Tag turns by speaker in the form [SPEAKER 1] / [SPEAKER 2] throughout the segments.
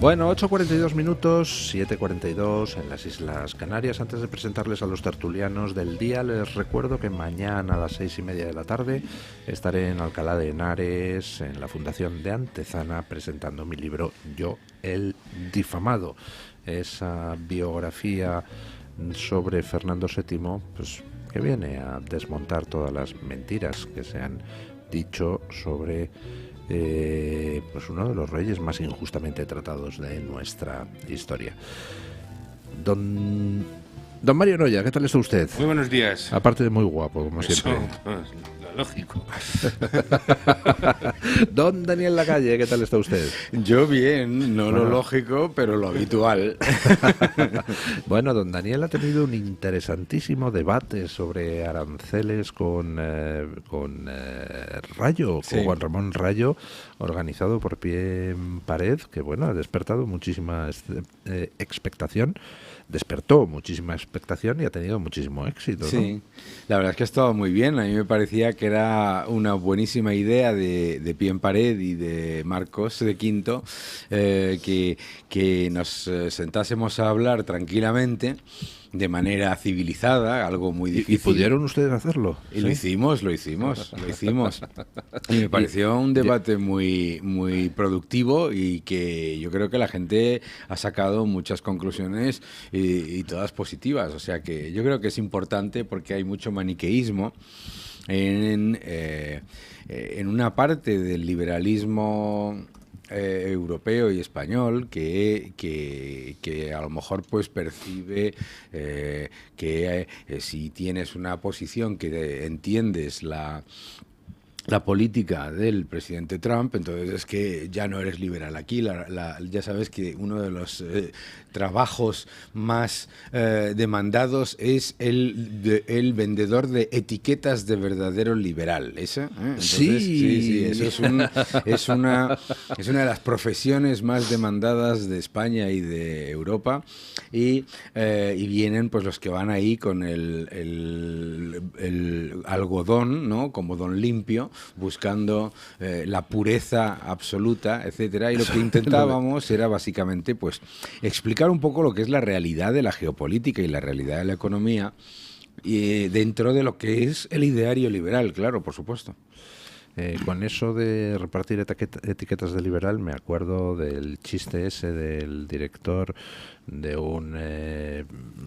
[SPEAKER 1] Bueno, 8:42 minutos, 7:42 en las Islas Canarias. Antes de presentarles a los tertulianos del día, les recuerdo que mañana a las 6:30 de la tarde estaré en Alcalá de Henares, en la Fundación de Antezana, presentando mi libro Yo, el difamado. Esa biografía sobre Fernando VII, pues, que viene a desmontar todas las mentiras que se han dicho sobre pues uno de los reyes más injustamente tratados de nuestra historia. Don Mario Noya, ¿qué tal está usted?
[SPEAKER 2] Muy buenos días.
[SPEAKER 1] Aparte de muy guapo, como siempre.
[SPEAKER 2] Pues, lo lógico.
[SPEAKER 1] Don Daniel Lacalle, ¿qué tal está usted?
[SPEAKER 3] Yo bien, no lo lógico, pero lo habitual.
[SPEAKER 1] Bueno, don Daniel ha tenido un interesantísimo debate sobre aranceles con Rayo,
[SPEAKER 3] Sí.
[SPEAKER 1] con Juan Ramón Rayo, organizado por Pie en Pared, que bueno, ha despertado muchísima expectación. Despertó muchísima expectación y ha tenido muchísimo éxito, ¿no?
[SPEAKER 3] Sí, la verdad es que ha estado muy bien. A mí me parecía que era una buenísima idea de Pie en Pared y de Marcos de Quinto, que nos sentásemos a hablar tranquilamente, de manera civilizada, algo muy difícil.
[SPEAKER 1] ¿Y pudieron ustedes hacerlo?
[SPEAKER 3] Y lo hicimos. Y me pareció un debate muy productivo y que yo creo que la gente ha sacado muchas conclusiones y todas positivas. O sea que yo creo que es importante porque hay mucho maniqueísmo en una parte del liberalismo europeo y español que a lo mejor pues percibe que si tienes una posición que entiendes la política del presidente Trump, entonces es que ya no eres liberal aquí. Ya sabes que uno de los trabajos más demandados es el vendedor de etiquetas de verdadero liberal. ¿Eso? Entonces, sí, eso es una de las profesiones más demandadas de España y de Europa, y vienen pues los que van ahí con el algodón, ¿no? Como don limpio, buscando la pureza absoluta, etcétera, y lo que intentábamos era básicamente pues explicar un poco lo que es la realidad de la geopolítica y la realidad de la economía dentro de lo que es el ideario liberal, claro, por supuesto.
[SPEAKER 1] Con eso de repartir etiquetas de liberal, me acuerdo del chiste ese del director de un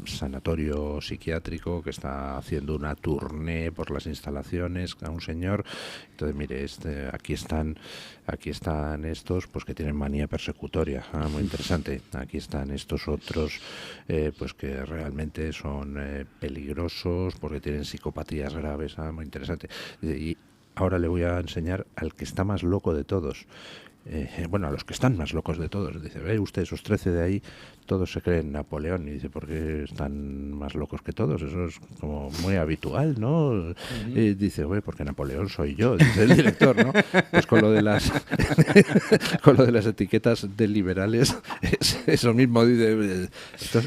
[SPEAKER 1] sanatorio psiquiátrico que está haciendo una tournée por las instalaciones a un señor. Entonces, mire, aquí están estos pues que tienen manía persecutoria, muy interesante. Aquí están estos otros pues que realmente son peligrosos porque tienen psicopatías graves, muy interesante. Y ahora le voy a enseñar al que está más loco de todos. Bueno, a los que están más locos de todos. Dice, ve usted, esos 13 de ahí, todos se creen Napoleón. Y dice, ¿por qué están más locos que todos? Eso es como muy habitual, ¿no? Y dice, güey, porque Napoleón soy yo, dice el director, ¿no? Pues con lo de las con lo de las etiquetas de liberales, es eso mismo. Dice,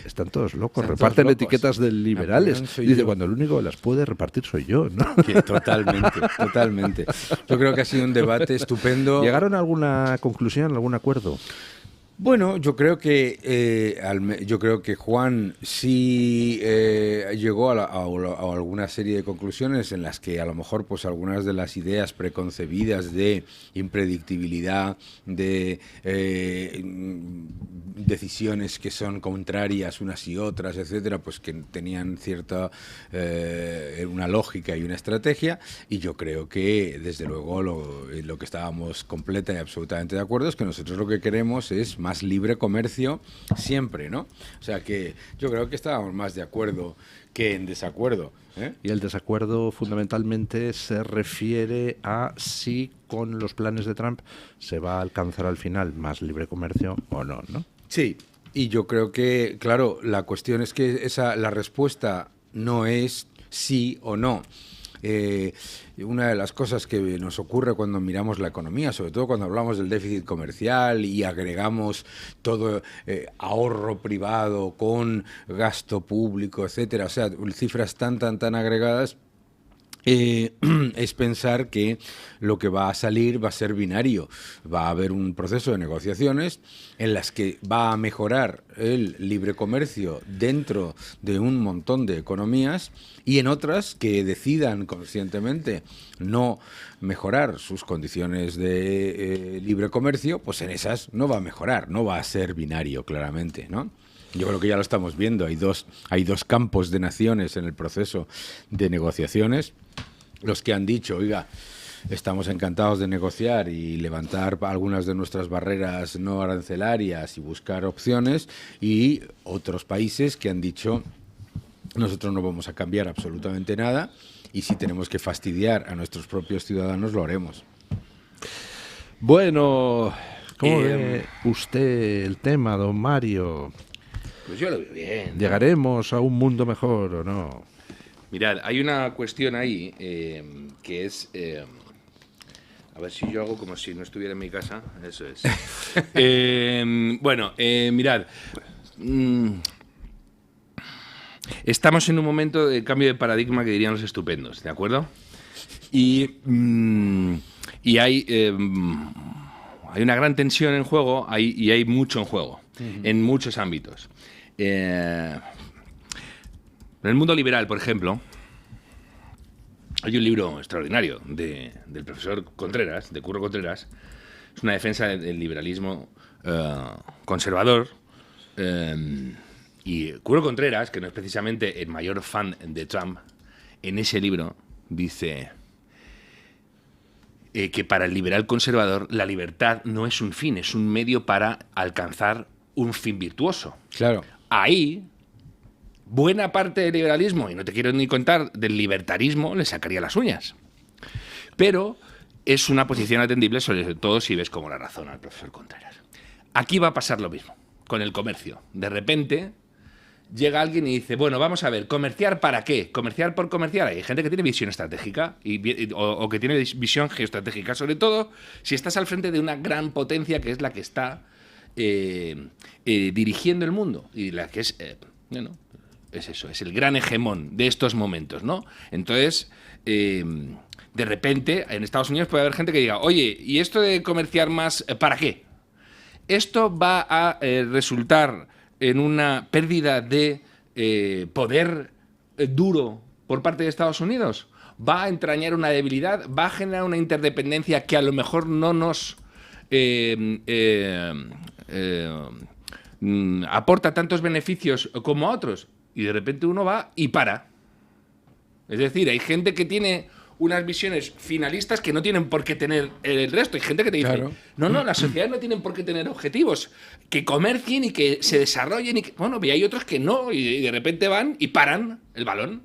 [SPEAKER 1] están todos locos,
[SPEAKER 3] Están
[SPEAKER 1] reparten
[SPEAKER 3] todos locos.
[SPEAKER 1] etiquetas de liberales. Dice,
[SPEAKER 3] yo.
[SPEAKER 1] cuando el único que las puede repartir soy yo, ¿no?
[SPEAKER 3] Que totalmente. Yo creo que ha sido un debate estupendo.
[SPEAKER 1] ¿Llegaron a alguna conclusión, algún acuerdo?
[SPEAKER 3] Bueno, yo creo que Juan sí llegó a alguna serie de conclusiones en las que a lo mejor pues algunas de las ideas preconcebidas de impredictibilidad, de decisiones que son contrarias unas y otras, etcétera, pues que tenían cierta una lógica y una estrategia, y yo creo que desde luego lo que estábamos completa y absolutamente de acuerdo es que nosotros lo que queremos es más libre comercio siempre, ¿no? O sea que yo creo que estábamos más de acuerdo que en desacuerdo, ¿eh?
[SPEAKER 1] Y el desacuerdo fundamentalmente se refiere a si con los planes de Trump se va a alcanzar al final más libre comercio o no, ¿no?
[SPEAKER 3] Sí, y yo creo que, claro, la cuestión es que la respuesta no es sí o no. Una de las cosas que nos ocurre cuando miramos la economía, sobre todo cuando hablamos del déficit comercial y agregamos todo ahorro privado con gasto público, etcétera, o sea, cifras tan agregadas, es pensar que lo que va a salir va a ser binario. Va a haber un proceso de negociaciones en las que va a mejorar el libre comercio dentro de un montón de economías, y en otras que decidan conscientemente no mejorar sus condiciones de libre comercio, pues en esas no va a mejorar, no va a ser binario claramente, ¿no? Yo creo que ya lo estamos viendo. Hay dos campos de naciones en el proceso de negociaciones. Los que han dicho, oiga, estamos encantados de negociar y levantar algunas de nuestras barreras no arancelarias y buscar opciones, y otros países que han dicho, nosotros no vamos a cambiar absolutamente nada, y si tenemos que fastidiar a nuestros propios ciudadanos, lo haremos.
[SPEAKER 1] Bueno, ¿cómo ve usted el tema, don Mario?
[SPEAKER 2] Pues yo lo veo bien.
[SPEAKER 1] ¿Llegaremos a un mundo mejor o no?
[SPEAKER 2] Mirad, hay una cuestión ahí que es... a ver si yo hago como si no estuviera en mi casa. Eso es. Mirad. Estamos en un momento de cambio de paradigma que dirían los estupendos, ¿de acuerdo? Y hay una gran tensión en juego y hay mucho en juego, en muchos ámbitos. En el mundo liberal, por ejemplo, hay un libro extraordinario del profesor Contreras, de Curro Contreras. Es una defensa del liberalismo conservador. Y Curro Contreras, que no es precisamente el mayor fan de Trump, en ese libro dice que para el liberal conservador la libertad no es un fin, es un medio para alcanzar un fin virtuoso.
[SPEAKER 3] Claro.
[SPEAKER 2] Ahí, buena parte del liberalismo, y no te quiero ni contar del libertarismo, le sacaría las uñas. Pero es una posición atendible, sobre todo si ves cómo la razona el profesor Contreras. Aquí va a pasar lo mismo, con el comercio. De repente llega alguien y dice, bueno, vamos a ver, ¿comerciar para qué? ¿Comerciar por comerciar? Hay gente que tiene visión estratégica o que tiene visión geoestratégica, sobre todo si estás al frente de una gran potencia que es la que está dirigiendo el mundo y la que es eso, es el gran hegemón de estos momentos, ¿no? Entonces, de repente, en Estados Unidos puede haber gente que diga, oye, ¿y esto de comerciar más, para qué? ¿Esto va a resultar en una pérdida de poder duro por parte de Estados Unidos? ¿Va a entrañar una debilidad? ¿Va a generar una interdependencia que a lo mejor no nos aporta tantos beneficios como a otros? Y de repente uno va y para. Es decir, hay gente que tiene unas visiones finalistas que no tienen por qué tener el resto. Hay gente que te dice, claro, no, las sociedades no tienen por qué tener objetivos, que comercien y que se desarrollen. Y hay otros que no, y de repente van y paran el balón.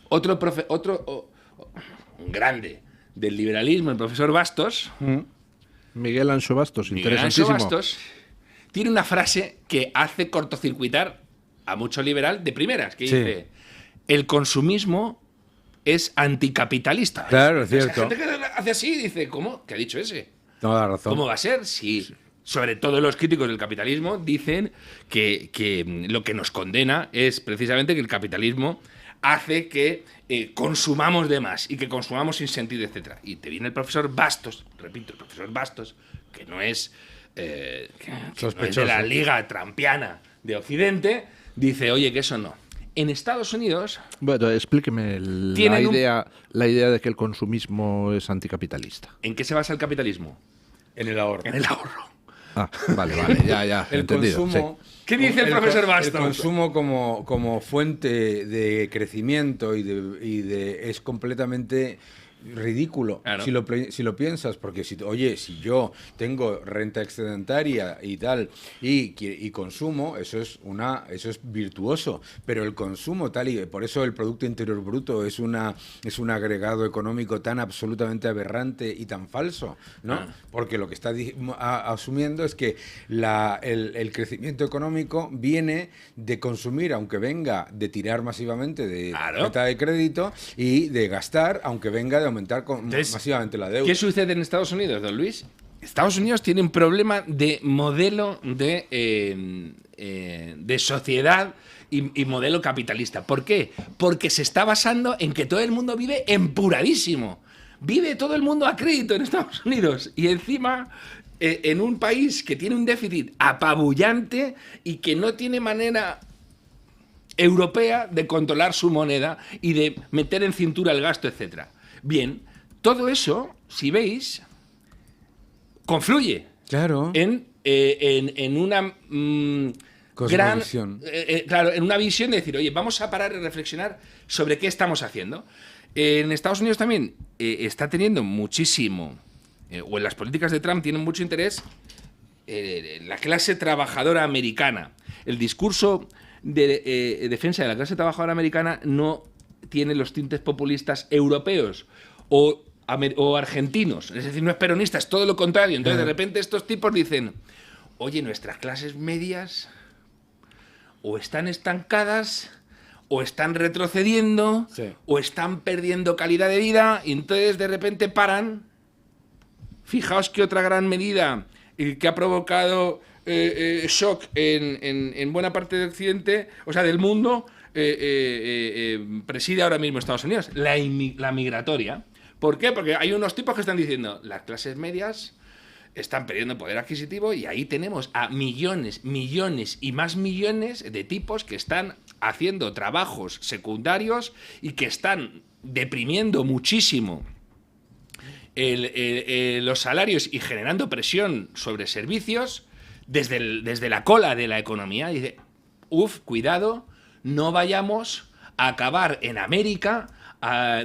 [SPEAKER 2] Un grande del liberalismo, el profesor Bastos.
[SPEAKER 1] Miguel Anxo Bastos,
[SPEAKER 2] interesantísimo. Miguel Anxo Bastos tiene una frase que hace cortocircuitar a mucho liberal de primeras, que dice, el consumismo es anticapitalista.
[SPEAKER 3] Claro, es cierto.
[SPEAKER 2] Hay gente que hace así y dice, ¿cómo? ¿Qué ha dicho ese?
[SPEAKER 3] Toda la razón.
[SPEAKER 2] ¿Cómo va a ser? Si, sobre todo los críticos del capitalismo dicen que lo que nos condena es precisamente que el capitalismo hace que consumamos de más y que consumamos sin sentido, etc. Y te viene el profesor Bastos, repito, el profesor Bastos, que no es, que no es de la liga trampiana de Occidente, dice, oye, que eso no. En Estados Unidos...
[SPEAKER 1] Bueno, explíqueme la idea de que el consumismo es anticapitalista.
[SPEAKER 2] ¿En qué se basa el capitalismo?
[SPEAKER 3] En el ahorro.
[SPEAKER 2] En el ahorro.
[SPEAKER 1] Ah, vale, ya,
[SPEAKER 3] el
[SPEAKER 1] entendido.
[SPEAKER 3] Consumo,
[SPEAKER 2] sí. ¿Qué dice el profesor Bastos?
[SPEAKER 3] El consumo como fuente de crecimiento es completamente ridículo, claro, si lo piensas, porque si yo tengo renta excedentaria y tal y consumo, eso es virtuoso, pero el consumo tal, y por eso el Producto Interior Bruto es un agregado económico tan absolutamente aberrante y tan falso, ¿no? Porque lo que está asumiendo es que el crecimiento económico viene de consumir, aunque venga de tirar masivamente de tarjeta de crédito, y de gastar, aunque venga de aumentar masivamente la deuda.
[SPEAKER 2] ¿Qué sucede en Estados Unidos, don Luis? Estados Unidos tiene un problema de modelo de sociedad y modelo capitalista. ¿Por qué? Porque se está basando en que todo el mundo vive empuradísimo. Vive todo el mundo a crédito en Estados Unidos. Y encima, en un país que tiene un déficit apabullante y que no tiene manera europea de controlar su moneda y de meter en cintura el gasto, etc. Bien, todo eso, si veis, confluye
[SPEAKER 3] Claro.
[SPEAKER 2] en una gran,
[SPEAKER 3] Cosmovisión.
[SPEAKER 2] claro, en una visión de decir, oye, vamos a parar y reflexionar sobre qué estamos haciendo. En Estados Unidos también está teniendo muchísimo, o en las políticas de Trump tienen mucho interés la clase trabajadora americana. El discurso de defensa de la clase trabajadora americana no tiene los tintes populistas europeos o argentinos, es decir, no es peronista, es todo lo contrario. Entonces, de repente, estos tipos dicen, oye, nuestras clases medias o están estancadas, o están retrocediendo,
[SPEAKER 3] Sí.
[SPEAKER 2] o están perdiendo calidad de vida, y entonces de repente paran. Fijaos que otra gran medida que ha provocado shock en buena parte de Occidente, o sea, del mundo, preside ahora mismo Estados Unidos, la migratoria. ¿Por qué? Porque hay unos tipos que están diciendo, las clases medias están perdiendo poder adquisitivo, y ahí tenemos a millones y más millones de tipos que están haciendo trabajos secundarios y que están deprimiendo muchísimo los salarios y generando presión sobre servicios desde la cola de la economía. Y dice, cuidado, no vayamos a acabar en América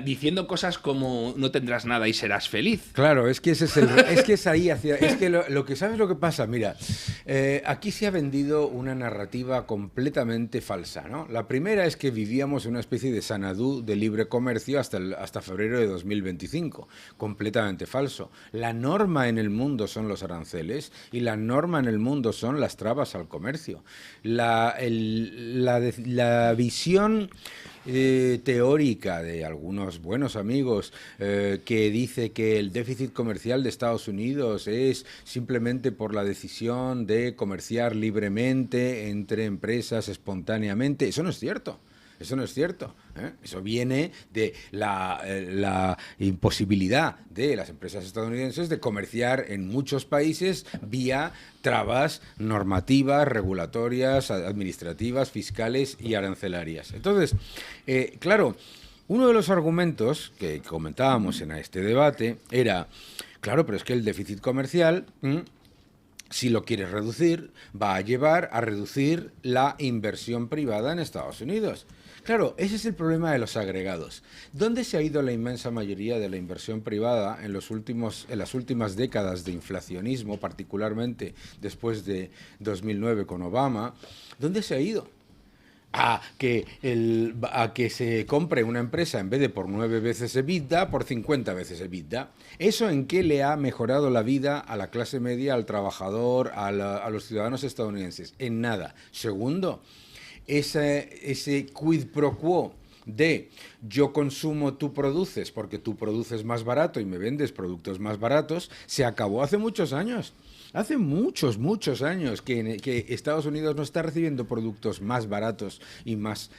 [SPEAKER 2] diciendo cosas como no tendrás nada y serás feliz.
[SPEAKER 3] Claro, es que ese es ahí hacia, es que lo que sabes lo que pasa, mira, aquí se ha vendido una narrativa completamente falsa, ¿no? La primera es que vivíamos en una especie de Sanadú de libre comercio hasta febrero de 2025, completamente falso. La norma en el mundo son los aranceles y la norma en el mundo son las trabas al comercio. La visión teórica de algunos buenos amigos que dice que el déficit comercial de Estados Unidos es simplemente por la decisión de comerciar libremente entre empresas espontáneamente. Eso no es cierto. Eso no es cierto, ¿eh? Eso viene de la imposibilidad de las empresas estadounidenses de comerciar en muchos países vía trabas normativas, regulatorias, administrativas, fiscales y arancelarias. Entonces, claro, uno de los argumentos que comentábamos en este debate era, claro, pero es que el déficit comercial, si lo quieres reducir, va a llevar a reducir la inversión privada en Estados Unidos. Claro, ese es el problema de los agregados. ¿Dónde se ha ido la inmensa mayoría de la inversión privada en las últimas décadas de inflacionismo, particularmente después de 2009 con Obama? ¿Dónde se ha ido? A que se compre una empresa en vez de por 9 veces EBITDA, por 50 veces EBITDA. ¿Eso en qué le ha mejorado la vida a la clase media, al trabajador, a los ciudadanos estadounidenses? En nada. Segundo, ese quid pro quo de yo consumo, tú produces, porque tú produces más barato y me vendes productos más baratos, se acabó hace muchos años. Hace muchos años que Estados Unidos no está recibiendo productos más baratos y más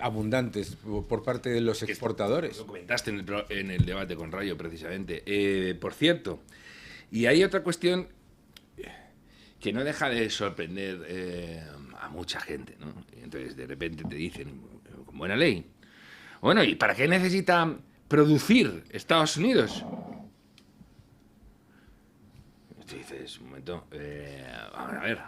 [SPEAKER 3] abundantes por parte de los exportadores.
[SPEAKER 2] Lo comentaste en el debate con Rayo, precisamente. Por cierto, y hay otra cuestión que no deja de sorprender a mucha gente, ¿no? Entonces, de repente te dicen, con buena ley, bueno, ¿y para qué necesita producir Estados Unidos? Tú dices, un momento, a ver,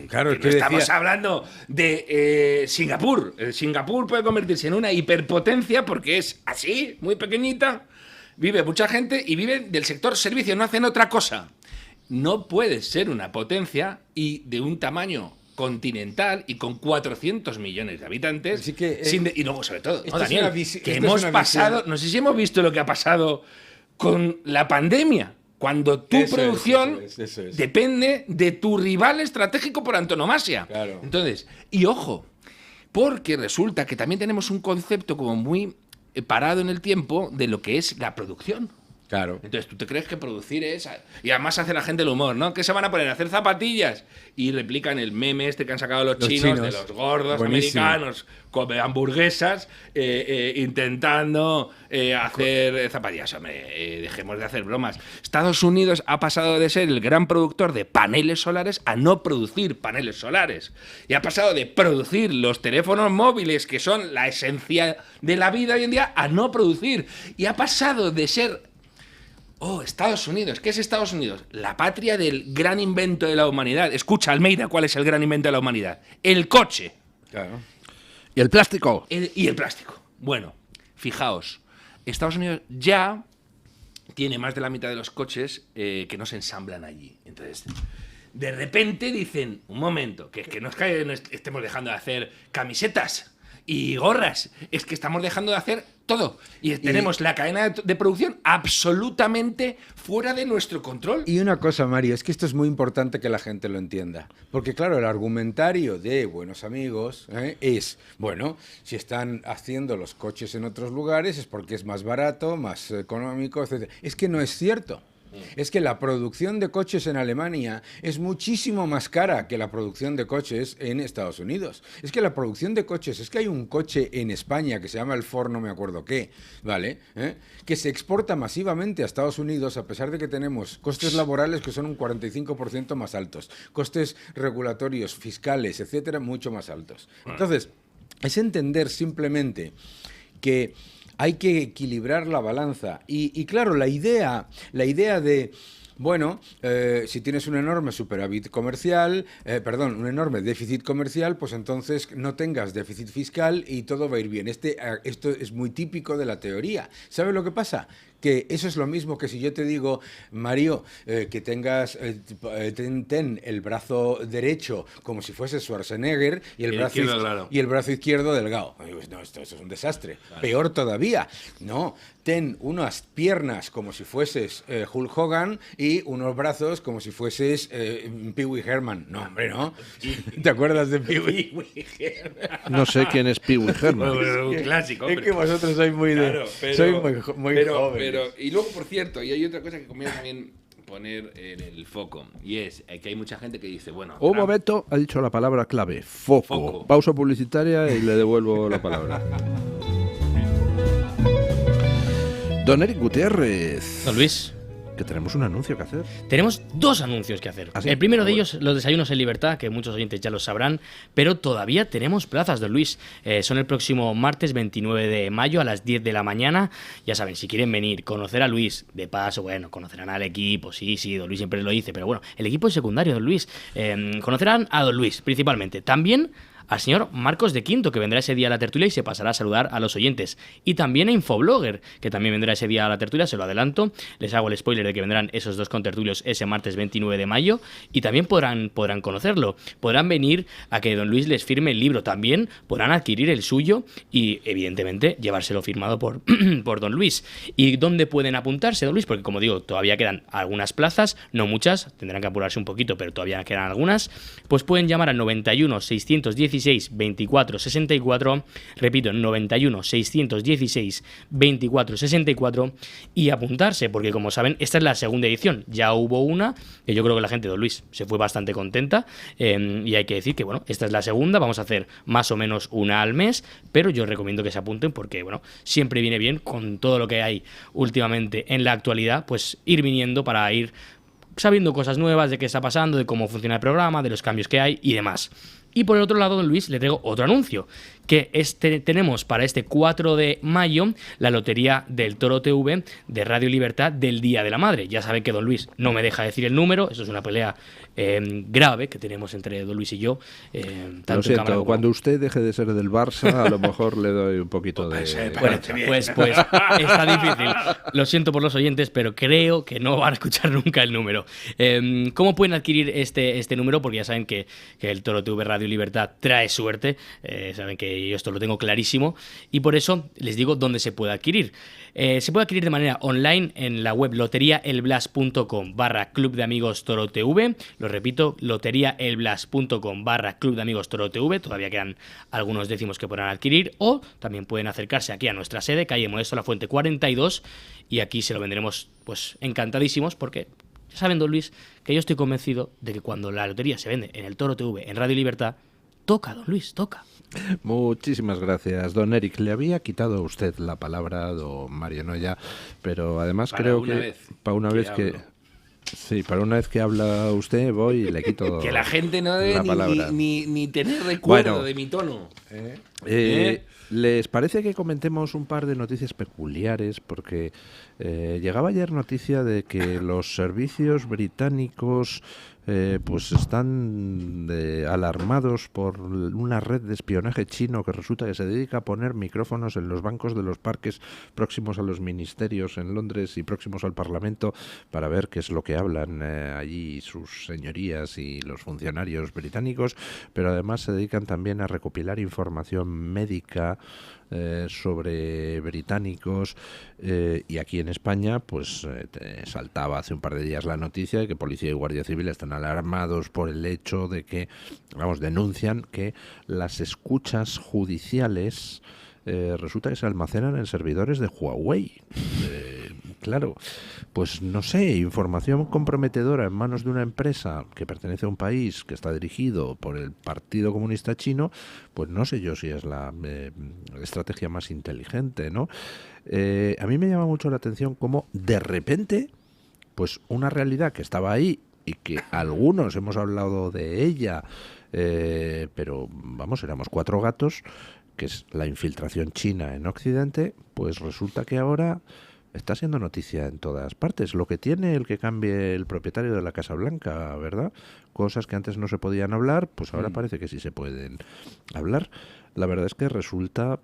[SPEAKER 3] claro,
[SPEAKER 2] que no estamos hablando de Singapur. Singapur puede convertirse en una hiperpotencia porque es así, muy pequeñita, vive mucha gente y vive del sector servicios, no hacen otra cosa. No puedes ser una potencia y de un tamaño continental y con 400 millones de habitantes.
[SPEAKER 3] Así que,
[SPEAKER 2] y luego, sobre todo, Daniel, que
[SPEAKER 3] hemos
[SPEAKER 2] pasado, no sé si hemos visto lo que ha pasado con la pandemia, cuando tu producción
[SPEAKER 3] eso es.
[SPEAKER 2] depende de tu rival estratégico por antonomasia.
[SPEAKER 3] Claro.
[SPEAKER 2] Entonces, y ojo, porque resulta que también tenemos un concepto como muy parado en el tiempo de lo que es la producción.
[SPEAKER 3] Claro.
[SPEAKER 2] Entonces, ¿tú te crees que producir es...? Y además hace la gente el humor, ¿no? ¿Qué se van a poner? ¿A hacer zapatillas? Y replican el meme este que han sacado los chinos de los gordos
[SPEAKER 3] Buenísimo.
[SPEAKER 2] americanos con hamburguesas intentando hacer zapatillas. Hombre, dejemos de hacer bromas. Estados Unidos ha pasado de ser el gran productor de paneles solares a no producir paneles solares. Y ha pasado de producir los teléfonos móviles, que son la esencia de la vida hoy en día, a no producir. Y ha pasado de ser... Oh, Estados Unidos. ¿Qué es Estados Unidos? La patria del gran invento de la humanidad. Escucha, Almeida, ¿cuál es el gran invento de la humanidad? El coche.
[SPEAKER 3] Claro.
[SPEAKER 1] ¿Y el plástico?
[SPEAKER 2] Y el plástico. Bueno, fijaos, Estados Unidos ya tiene más de la mitad de los coches que no se ensamblan allí. Entonces, de repente dicen, un momento, que no es que estemos dejando de hacer camisetas y gorras, es que estamos dejando de hacer todo. Y tenemos la cadena de producción absolutamente fuera de nuestro control.
[SPEAKER 3] Y una cosa, Mario, es que esto es muy importante que la gente lo entienda. Porque, claro, el argumentario de buenos amigos es, bueno, si están haciendo los coches en otros lugares es porque es más barato, más económico, etc. Es que no es cierto. Es que la producción de coches en Alemania es muchísimo más cara que la producción de coches en Estados Unidos. Es que la producción de coches, es que hay un coche en España que se llama el Ford no me acuerdo qué, ¿vale? Que se exporta masivamente a Estados Unidos a pesar de que tenemos costes laborales que son un 45% más altos, costes regulatorios, fiscales, etcétera, mucho más altos. Entonces, es entender simplemente que hay que equilibrar la balanza. Y claro, la idea de, bueno, si tienes un enorme superávit comercial, un enorme déficit comercial, pues entonces no tengas déficit fiscal y todo va a ir bien. Esto es muy típico de la teoría. ¿Sabes lo que pasa? Que eso es lo mismo que si yo te digo, Mario, que tengas, ten el brazo derecho como si fuese Schwarzenegger y el brazo izquierdo delgado. No, esto es un desastre. Claro. Peor todavía. No, ten unas piernas como si fueses Hulk Hogan y unos brazos como si fueses Pee Wee Herman. No, hombre, ¿no? ¿Te acuerdas de Pee Wee Herman?
[SPEAKER 1] No sé quién es Pee Wee Herman.
[SPEAKER 2] Un clásico, hombre.
[SPEAKER 3] Es que vosotros sois muy jóvenes.
[SPEAKER 2] Y luego, por cierto, y hay otra cosa que conviene también poner en el foco, y es que hay mucha gente que dice, bueno...
[SPEAKER 1] Un momento, ha dicho la palabra clave, foco. Pausa publicitaria y le devuelvo la palabra. Don Eric Gutiérrez.
[SPEAKER 4] Don Luis.
[SPEAKER 1] Que tenemos un anuncio que hacer.
[SPEAKER 4] Tenemos dos anuncios que hacer.
[SPEAKER 1] ¿Ah, sí?
[SPEAKER 4] El primero de ellos, los desayunos en libertad, que muchos oyentes ya lo sabrán, pero todavía tenemos plazas, don Luis. Son el próximo martes 29 de mayo a las 10 de la mañana. Ya saben, si quieren venir, conocer a Luis, de paso, bueno, conocerán al equipo, sí, don Luis siempre lo dice, pero bueno, el equipo es secundario, don Luis. Conocerán a don Luis, principalmente. También al señor Marcos de Quinto, que vendrá ese día a la tertulia y se pasará a saludar a los oyentes. Y también a Infoblogger, que también vendrá ese día a la tertulia, se lo adelanto. Les hago el spoiler de que vendrán esos dos contertulios ese martes 29 de mayo. Y también podrán conocerlo. Podrán venir a que don Luis les firme el libro. También podrán adquirir el suyo y, evidentemente, llevárselo firmado por don Luis. ¿Y dónde pueden apuntarse, don Luis? Porque, como digo, todavía quedan algunas plazas, no muchas, tendrán que apurarse un poquito, pero todavía quedan algunas. Pues pueden llamar al 91 616 24 64, repito, 91 616 24 64 y apuntarse, porque como saben, esta es la segunda edición. Ya hubo una, que yo creo que la gente, don Luis, se fue bastante contenta, y hay que decir que, bueno, esta es la segunda, vamos a hacer más o menos una al mes, pero yo recomiendo que se apunten porque, bueno, siempre viene bien con todo lo que hay últimamente en la actualidad, pues ir viniendo para ir sabiendo cosas nuevas de qué está pasando, de cómo funciona el programa, de los cambios que hay y demás. Y por el otro lado, don Luis, le traigo otro anuncio, que tenemos para este 4 de mayo la lotería del Toro TV de Radio Libertad del Día de la Madre. Ya saben que don Luis no me deja decir el número, eso es una pelea grave que tenemos entre don Luis y yo.
[SPEAKER 1] Tanto lo siento, cuando usted deje de ser del Barça, a lo mejor le doy un poquito de...
[SPEAKER 4] Bueno, pues está difícil. Lo siento por los oyentes, pero creo que no van a escuchar nunca el número. ¿Cómo pueden adquirir este número? Porque ya saben que el Toro TV Radio Radio Libertad trae suerte, saben que yo esto lo tengo clarísimo, y por eso les digo dónde se puede adquirir. Se puede adquirir de manera online en la web loteriaelblas.com/Club de Amigos Toro TV. Lo repito, loteriaelblas.com/Club de Amigos Toro TV. Todavía quedan algunos décimos que podrán adquirir, o también pueden acercarse aquí a nuestra sede, calle Modesto La Fuente 42, y aquí se lo venderemos pues encantadísimos, porque ya saben, don Luis, que yo estoy convencido de que cuando la lotería se vende en el Toro TV, en Radio Libertad, toca, don Luis, toca.
[SPEAKER 1] Muchísimas gracias, don Eric. Le había quitado a usted la palabra, don Mario Noya, pero además creo que para una vez que... Sí, para una vez que habla usted, voy y le quito
[SPEAKER 2] que la gente no debe ni tener recuerdo de mi tono.
[SPEAKER 1] ¿Les parece que comentemos un par de noticias peculiares? Porque llegaba ayer noticia de que los servicios británicos pues están alarmados por una red de espionaje chino que resulta que se dedica a poner micrófonos en los bancos de los parques próximos a los ministerios en Londres y próximos al Parlamento para ver qué es lo que hablan allí sus señorías y los funcionarios británicos, pero además se dedican también a recopilar información médica sobre británicos, y aquí en España pues saltaba hace un par de días la noticia de que Policía y Guardia Civil están alarmados por el hecho de que, denuncian que las escuchas judiciales resulta que se almacenan en servidores de Huawei. Claro, pues no sé, información comprometedora en manos de una empresa que pertenece a un país que está dirigido por el Partido Comunista Chino, pues no sé yo si es la estrategia más inteligente, ¿no? A mí me llama mucho la atención cómo de repente, pues una realidad que estaba ahí y que algunos hemos hablado de ella, pero vamos, éramos cuatro gatos, que es la infiltración china en Occidente, pues resulta que ahora está siendo noticia en todas partes. Lo que tiene el que cambie el propietario de la Casa Blanca, ¿verdad? Cosas que antes no se podían hablar, pues ahora parece que sí se pueden hablar. La verdad es que resulta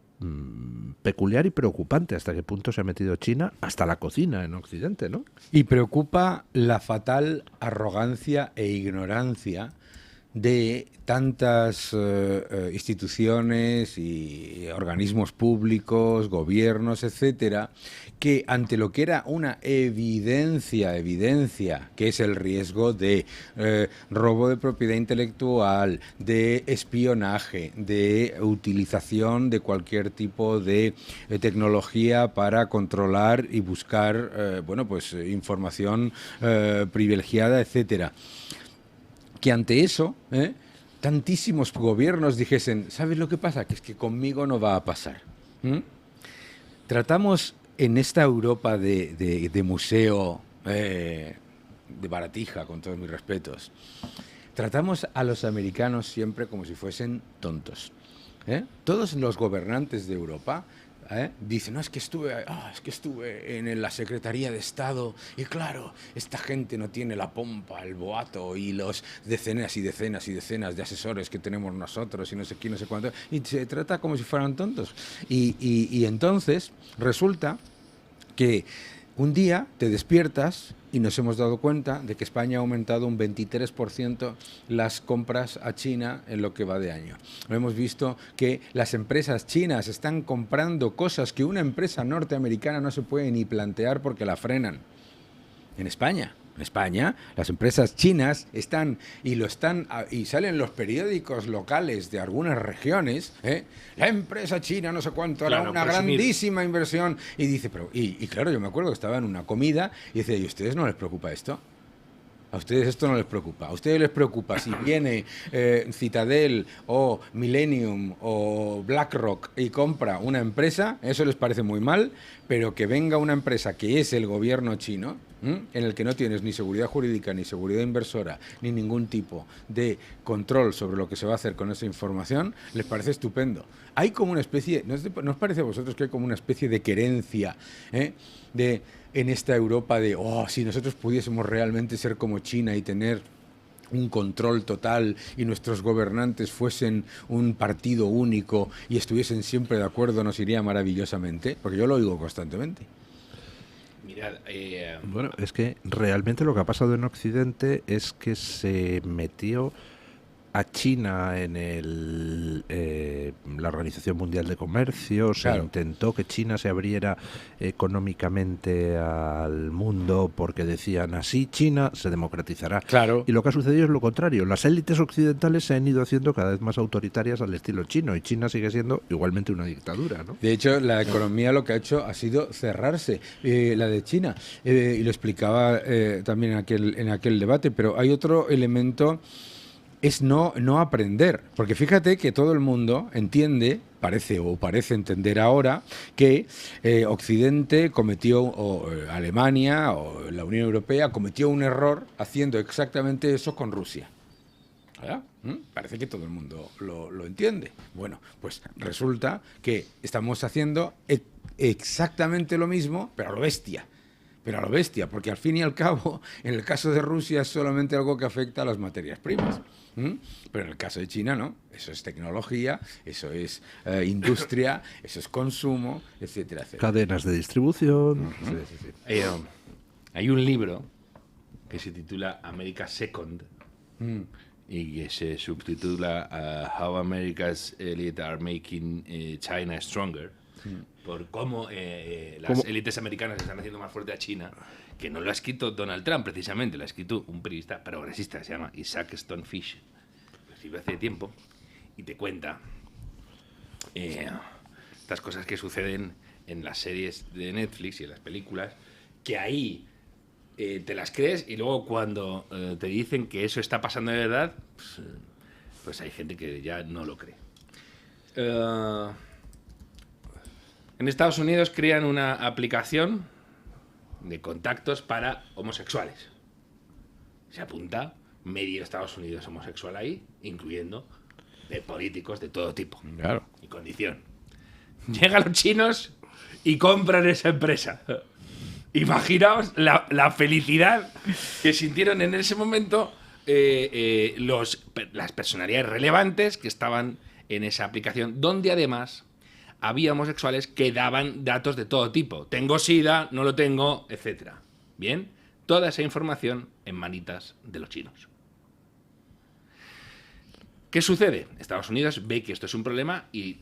[SPEAKER 1] peculiar y preocupante hasta qué punto se ha metido China hasta la cocina en Occidente, ¿no?
[SPEAKER 3] Y preocupa la fatal arrogancia e ignorancia de tantas instituciones y organismos públicos, gobiernos, etcétera, que ante lo que era una evidencia, que es el riesgo de robo de propiedad intelectual, de espionaje, de utilización de cualquier tipo de tecnología para controlar y buscar información privilegiada, etcétera. Que ante eso, tantísimos gobiernos dijesen, ¿sabes lo que pasa? Que es que conmigo no va a pasar. Tratamos en esta Europa de museo, de baratija, con todos mis respetos, tratamos a los americanos siempre como si fuesen tontos. Todos los gobernantes de Europa dicen, no, es que estuve en la Secretaría de Estado y claro, esta gente no tiene la pompa, el boato y los decenas y decenas y decenas de asesores que tenemos nosotros y no sé quién, no sé cuánto, y se trata como si fueran tontos. Y entonces resulta que un día te despiertas y nos hemos dado cuenta de que España ha aumentado un 23% las compras a China en lo que va de año. Hemos visto que las empresas chinas están comprando cosas que una empresa norteamericana no se puede ni plantear porque la frenan. En España, las empresas chinas están y salen los periódicos locales de algunas regiones, la empresa china no sé cuánto hará una grandísima inversión, y dice, y claro, yo me acuerdo que estaba en una comida y dice, ¿y a ustedes no les preocupa esto? A ustedes esto no les preocupa. A ustedes les preocupa si viene Citadel o Millennium o BlackRock y compra una empresa, eso les parece muy mal, pero que venga una empresa que es el gobierno chino, en el que no tienes ni seguridad jurídica, ni seguridad inversora, ni ningún tipo de control sobre lo que se va a hacer con esa información, les parece estupendo. Hay como una especie, ¿no os parece a vosotros que hay como una especie de querencia en esta Europa de, si nosotros pudiésemos realmente ser como China y tener un control total y nuestros gobernantes fuesen un partido único y estuviesen siempre de acuerdo, nos iría maravillosamente? Porque yo lo oigo constantemente.
[SPEAKER 2] Mirad,
[SPEAKER 1] bueno, es que realmente lo que ha pasado en Occidente es que se metió a China en la Organización Mundial de Comercio, se intentó que China se abriera económicamente al mundo porque decían así China se democratizará.
[SPEAKER 3] Claro.
[SPEAKER 1] Y lo que ha sucedido es lo contrario. Las élites occidentales se han ido haciendo cada vez más autoritarias al estilo chino y China sigue siendo igualmente una dictadura, ¿no?
[SPEAKER 3] De hecho, la economía lo que ha hecho ha sido cerrarse, la de China. Y lo explicaba también en aquel debate, pero hay otro elemento, es no aprender. Porque fíjate que todo el mundo entiende, parece entender ahora, que Occidente cometió, o Alemania, o la Unión Europea, cometió un error haciendo exactamente eso con Rusia. ¿Verdad? Parece que todo el mundo lo entiende. Bueno, pues resulta que estamos haciendo exactamente lo mismo, pero a lo bestia. Porque al fin y al cabo, en el caso de Rusia es solamente algo que afecta a las materias primas. Pero en el caso de China no, eso es tecnología, eso es industria, eso es consumo, etcétera, etcétera.
[SPEAKER 1] Cadenas de distribución.
[SPEAKER 3] Sí.
[SPEAKER 2] Hay un libro que se titula America Second y que se subtitula How America's Elite Are Making China Stronger, por cómo las élites americanas están haciendo más fuerte a China, que no lo ha escrito Donald Trump precisamente, lo ha escrito un periodista progresista que se llama Isaac Stonefish, lo escribió hace tiempo, y te cuenta estas cosas que suceden en las series de Netflix y en las películas, que ahí te las crees y luego cuando te dicen que eso está pasando de verdad, pues hay gente que ya no lo cree. En Estados Unidos crean una aplicación de contactos para homosexuales. Se apunta medio Estados Unidos homosexual ahí, incluyendo de políticos de todo tipo y condición. Llegan los chinos y compran esa empresa. Imaginaos la felicidad que sintieron en ese momento las personalidades relevantes que estaban en esa aplicación, donde además había homosexuales que daban datos de todo tipo. Tengo SIDA, no lo tengo, etc. Bien, toda esa información en manitas de los chinos. ¿Qué sucede? Estados Unidos ve que esto es un problema y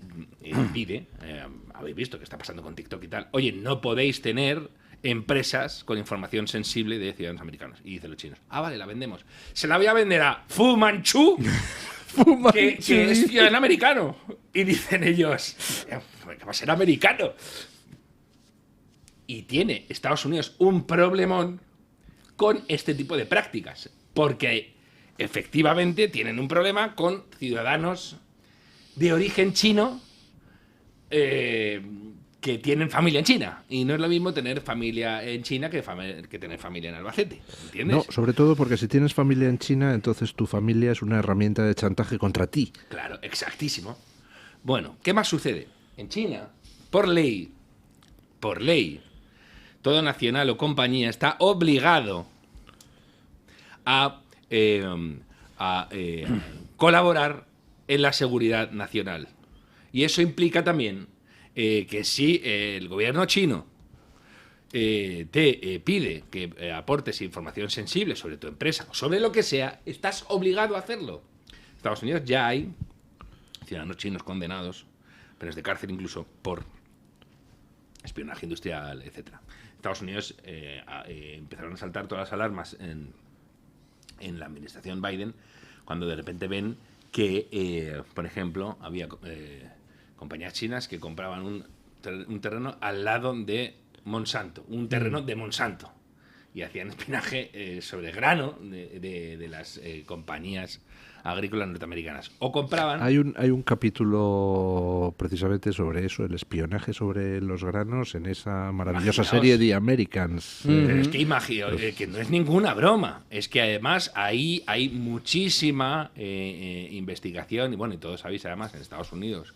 [SPEAKER 2] pide, habéis visto que está pasando con TikTok y tal, oye, no podéis tener empresas con información sensible de ciudadanos americanos. Y dicen los chinos, vale, la vendemos. Se la voy a vender a Fu Manchu, que es ciudadano americano. Y dicen ellos, ¿qué va a ser americano? Y tiene Estados Unidos un problemón con este tipo de prácticas, porque efectivamente tienen un problema con ciudadanos de origen chino que tienen familia en China. Y no es lo mismo tener familia en China que tener familia en Albacete. ¿Entiendes?
[SPEAKER 1] No, sobre todo porque si tienes familia en China, entonces tu familia es una herramienta de chantaje contra ti.
[SPEAKER 2] Claro, exactísimo. Bueno, ¿qué más sucede? En China, por ley, todo nacional o compañía está obligado a colaborar en la seguridad nacional. Y eso implica también que si el gobierno chino te pide que aportes información sensible sobre tu empresa o sobre lo que sea, estás obligado a hacerlo. En Estados Unidos ya hay ciudadanos chinos condenados, penas de cárcel incluso, por espionaje industrial, etc. Estados Unidos empezaron a saltar todas las alarmas en la administración Biden cuando de repente ven que, por ejemplo, había compañías chinas que compraban un terreno al lado de Monsanto, un terreno de Monsanto, y hacían espionaje sobre grano de las compañías agrícolas norteamericanas. O compraban...
[SPEAKER 1] Hay un capítulo precisamente sobre eso, el espionaje sobre los granos, en esa maravillosa serie The Americans.
[SPEAKER 2] Es que imagino que no es ninguna broma. Es que además ahí hay muchísima investigación, y bueno, y todos sabéis además en Estados Unidos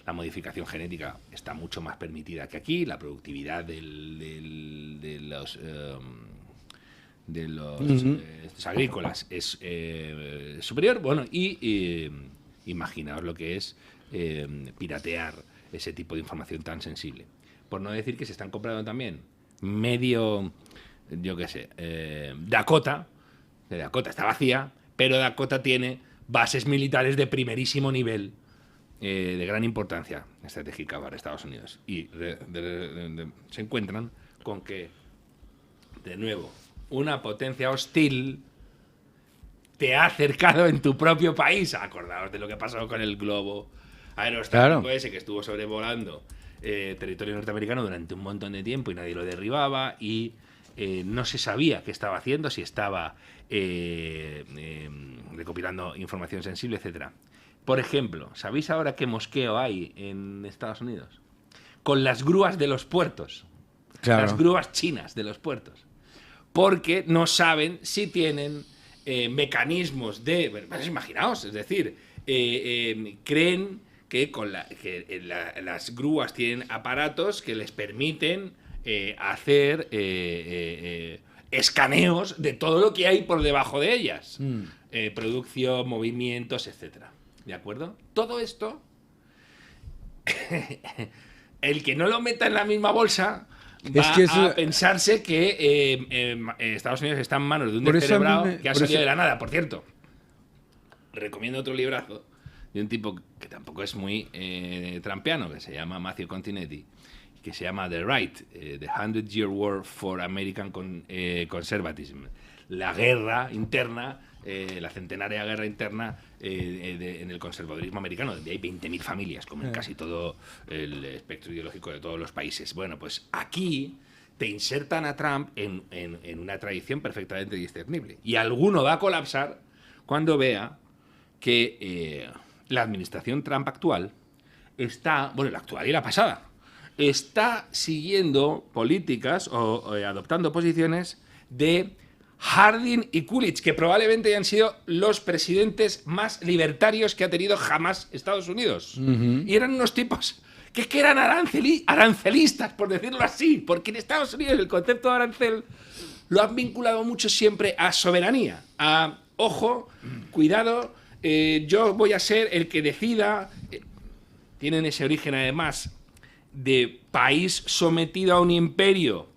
[SPEAKER 2] la modificación genética está mucho más permitida que aquí, la productividad de los agrícolas es superior. Bueno, y imaginaos lo que es piratear ese tipo de información tan sensible. Por no decir que se están comprando también medio, yo qué sé, Dakota está vacía, pero Dakota tiene bases militares de primerísimo nivel, de gran importancia estratégica para Estados Unidos. Y se encuentran con que, de nuevo, una potencia hostil te ha acercado en tu propio país. Acordaos de lo que pasó con el globo aerostático ese que estuvo sobrevolando territorio norteamericano durante un montón de tiempo y nadie lo derribaba y no se sabía qué estaba haciendo, si estaba recopilando información sensible, etcétera. Por ejemplo, ¿sabéis ahora qué mosqueo hay en Estados Unidos? Con las grúas de los puertos.
[SPEAKER 3] Claro.
[SPEAKER 2] Las grúas chinas de los puertos. Porque no saben si tienen mecanismos de... Bueno, imaginaos, es decir, creen que las grúas tienen aparatos que les permiten hacer escaneos de todo lo que hay por debajo de ellas. Producción, movimientos, etcétera. ¿De acuerdo? Todo esto, el que no lo meta en la misma bolsa va a pensarse que Estados Unidos está en manos de un descerebrado que ha salido de la nada. Por cierto, recomiendo otro librazo de un tipo que tampoco es muy trampeano, que se llama Matthew Continetti, que se llama The Right, The 100-Year War for American Conservatism. La guerra interna, la centenaria guerra interna en el conservadurismo americano, donde hay 20.000 familias, como en casi todo el espectro ideológico de todos los países. Bueno, pues aquí te insertan a Trump en una tradición perfectamente discernible. Y alguno va a colapsar cuando vea que la administración Trump actual está, bueno, la actual y la pasada, está siguiendo políticas o adoptando posiciones de Harding y Coolidge, que probablemente hayan sido los presidentes más libertarios que ha tenido jamás Estados Unidos. Y eran unos tipos que eran arancelistas, por decirlo así, porque en Estados Unidos el concepto de arancel lo han vinculado mucho siempre a soberanía, a, ojo, cuidado, yo voy a ser el que decida. Tienen ese origen, además, de país sometido a un imperio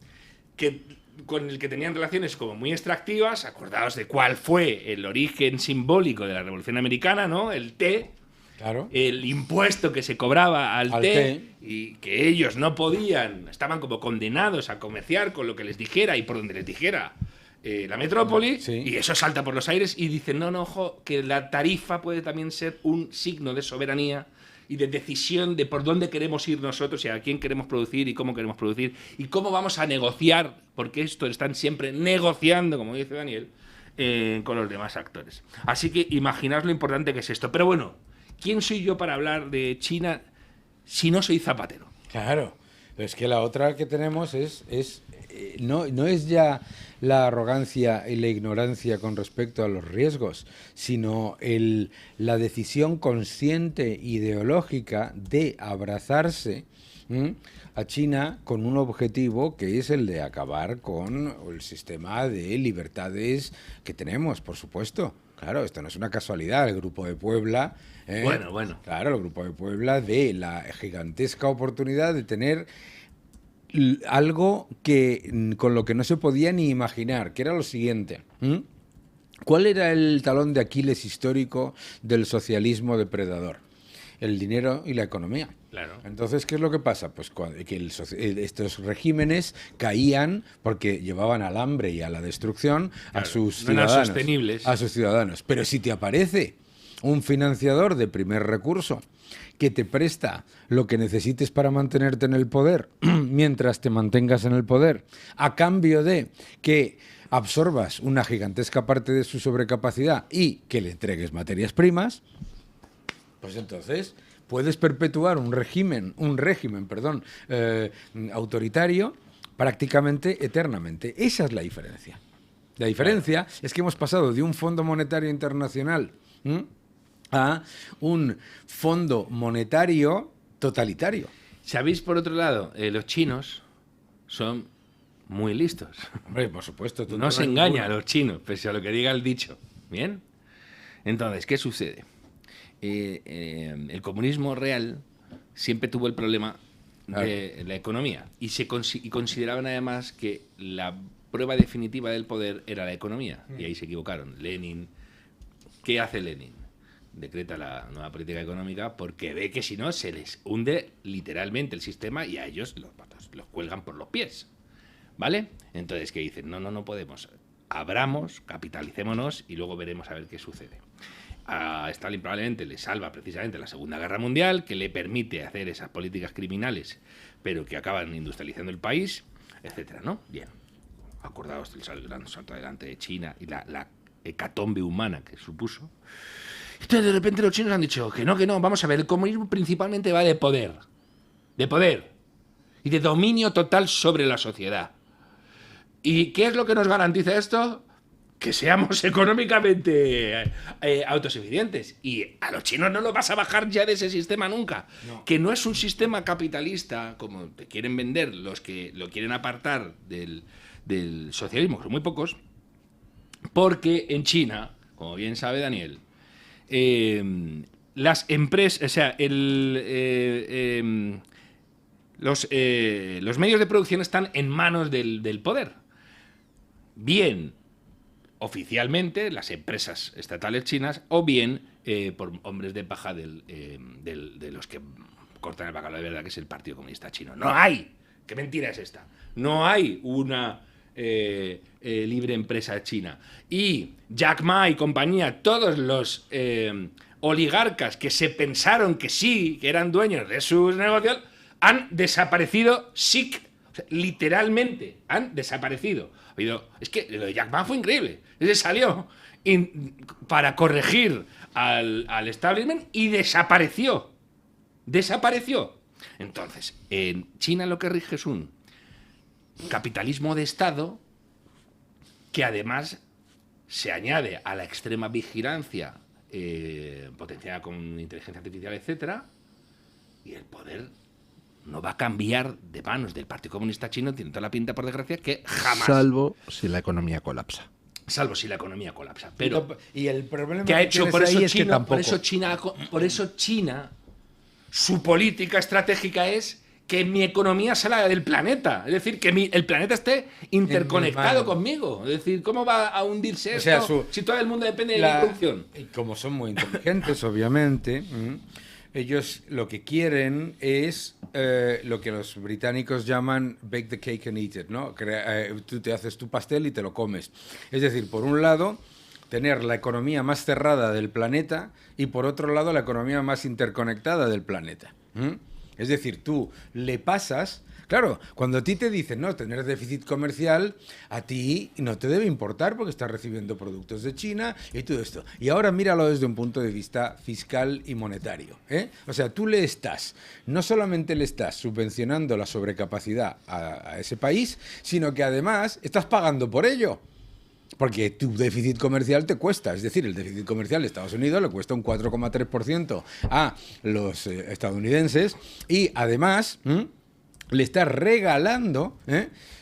[SPEAKER 2] con el que tenían relaciones como muy extractivas. Acordaos de cuál fue el origen simbólico de la Revolución Americana, ¿no? El té.
[SPEAKER 3] Claro.
[SPEAKER 2] El impuesto que se cobraba al té y que ellos no podían, estaban como condenados a comerciar con lo que les dijera y por donde les dijera la metrópoli, y eso salta por los aires y dicen, no, ojo, que la tarifa puede también ser un signo de soberanía y de decisión de por dónde queremos ir nosotros y a quién queremos producir y cómo queremos producir y cómo vamos a negociar, porque esto están siempre negociando, como dice Daniel, con los demás actores. Así que imaginaos lo importante que es esto. Pero bueno, ¿quién soy yo para hablar de China si no soy Zapatero?
[SPEAKER 3] Claro, pero es que la otra que tenemos no es ya la arrogancia y la ignorancia con respecto a los riesgos, sino la decisión consciente ideológica de abrazarse a China con un objetivo que es el de acabar con el sistema de libertades que tenemos, por supuesto. Claro, esto no es una casualidad. El Grupo de Puebla...
[SPEAKER 2] Bueno.
[SPEAKER 3] Claro, el Grupo de Puebla de la gigantesca oportunidad de tener algo con lo que no se podía ni imaginar, que era lo siguiente. ¿Cuál era el talón de Aquiles histórico del socialismo depredador? El dinero y la economía.
[SPEAKER 2] Claro.
[SPEAKER 3] Entonces, ¿qué es lo que pasa? Pues que estos regímenes caían porque llevaban al hambre y a la destrucción a sus ciudadanos.
[SPEAKER 2] No eran sostenibles.
[SPEAKER 3] A sus ciudadanos. Pero si te aparece un financiador de primer recurso que te presta lo que necesites para mantenerte en el poder, mientras te mantengas en el poder, a cambio de que absorbas una gigantesca parte de su sobrecapacidad y que le entregues materias primas, pues entonces puedes perpetuar un régimen, autoritario prácticamente eternamente. Esa es la diferencia. La diferencia es que hemos pasado de un Fondo Monetario Internacional a un fondo monetario totalitario.
[SPEAKER 2] ¿Sabéis, por otro lado? Los chinos son muy listos.
[SPEAKER 3] Hombre, por supuesto.
[SPEAKER 2] No se engaña a los chinos, pese a lo que diga el dicho. ¿Bien? Entonces, ¿qué sucede? El comunismo real siempre tuvo el problema de la economía y consideraban además que la prueba definitiva del poder era la economía. Y ahí se equivocaron. Lenin, ¿qué hace Lenin? decreta la nueva política económica porque ve que si no se les hunde literalmente el sistema y a ellos los cuelgan por los pies. ¿Vale? Entonces, ¿qué dicen? No podemos. Abramos, capitalicémonos y luego veremos a ver qué sucede. A Stalin probablemente le salva precisamente la Segunda Guerra Mundial, que le permite hacer esas políticas criminales, pero que acaban industrializando el país, etcétera, ¿no? Bien. Acordaos del gran salto adelante de China y la hecatombe humana que supuso. Entonces, de repente los chinos han dicho que no, vamos a ver, el comunismo principalmente va de poder y de dominio total sobre la sociedad. ¿Y qué es lo que nos garantiza esto? Que seamos económicamente autosuficientes. Y a los chinos no los vas a bajar ya de ese sistema nunca. No. Que no es un sistema capitalista, como te quieren vender los que lo quieren apartar del socialismo, que son muy pocos, porque en China, como bien sabe Daniel, las empresas, o sea, los medios de producción están en manos del poder. Bien oficialmente las empresas estatales chinas o bien por hombres de paja de los que cortan el bacalao de verdad, que es el Partido Comunista Chino. No hay, qué mentira es esta, no hay una libre empresa china. Y Jack Ma y compañía, todos los oligarcas que se pensaron que sí, que eran dueños de sus negocios, han desaparecido literalmente, han desaparecido. Es que lo de Jack Ma fue increíble. Ese salió para corregir al establishment y desapareció. Entonces, en China lo que rige es un capitalismo de Estado que además se añade a la extrema vigilancia potenciada con inteligencia artificial, etcétera, y el poder no va a cambiar de manos del Partido Comunista Chino, tiene toda la pinta, por desgracia, que jamás.
[SPEAKER 1] Salvo si la economía colapsa.
[SPEAKER 2] Pero
[SPEAKER 3] y el problema
[SPEAKER 2] que ha hecho por eso,
[SPEAKER 3] es que tampoco.
[SPEAKER 2] Por eso China, su política estratégica es que mi economía salga del planeta. Es decir, que el planeta esté interconectado conmigo. Es decir, ¿cómo va a hundirse esto si todo el mundo depende de mi producción?
[SPEAKER 3] Y como son muy inteligentes, obviamente, ellos lo que quieren es lo que los británicos llaman bake the cake and eat it, ¿no? Tú te haces tu pastel y te lo comes. Es decir, por un lado, tener la economía más cerrada del planeta y por otro lado, la economía más interconectada del planeta. Es decir, tú le pasas. Claro, cuando a ti te dicen, no, tener déficit comercial, a ti no te debe importar porque estás recibiendo productos de China y todo esto. Y ahora míralo desde un punto de vista fiscal y monetario, ¿eh? O sea, tú no solamente le estás subvencionando la sobrecapacidad a ese país, sino que además estás pagando por ello. Porque tu déficit comercial te cuesta. Es decir, el déficit comercial de Estados Unidos le cuesta un 4,3% a los estadounidenses y además le está regalando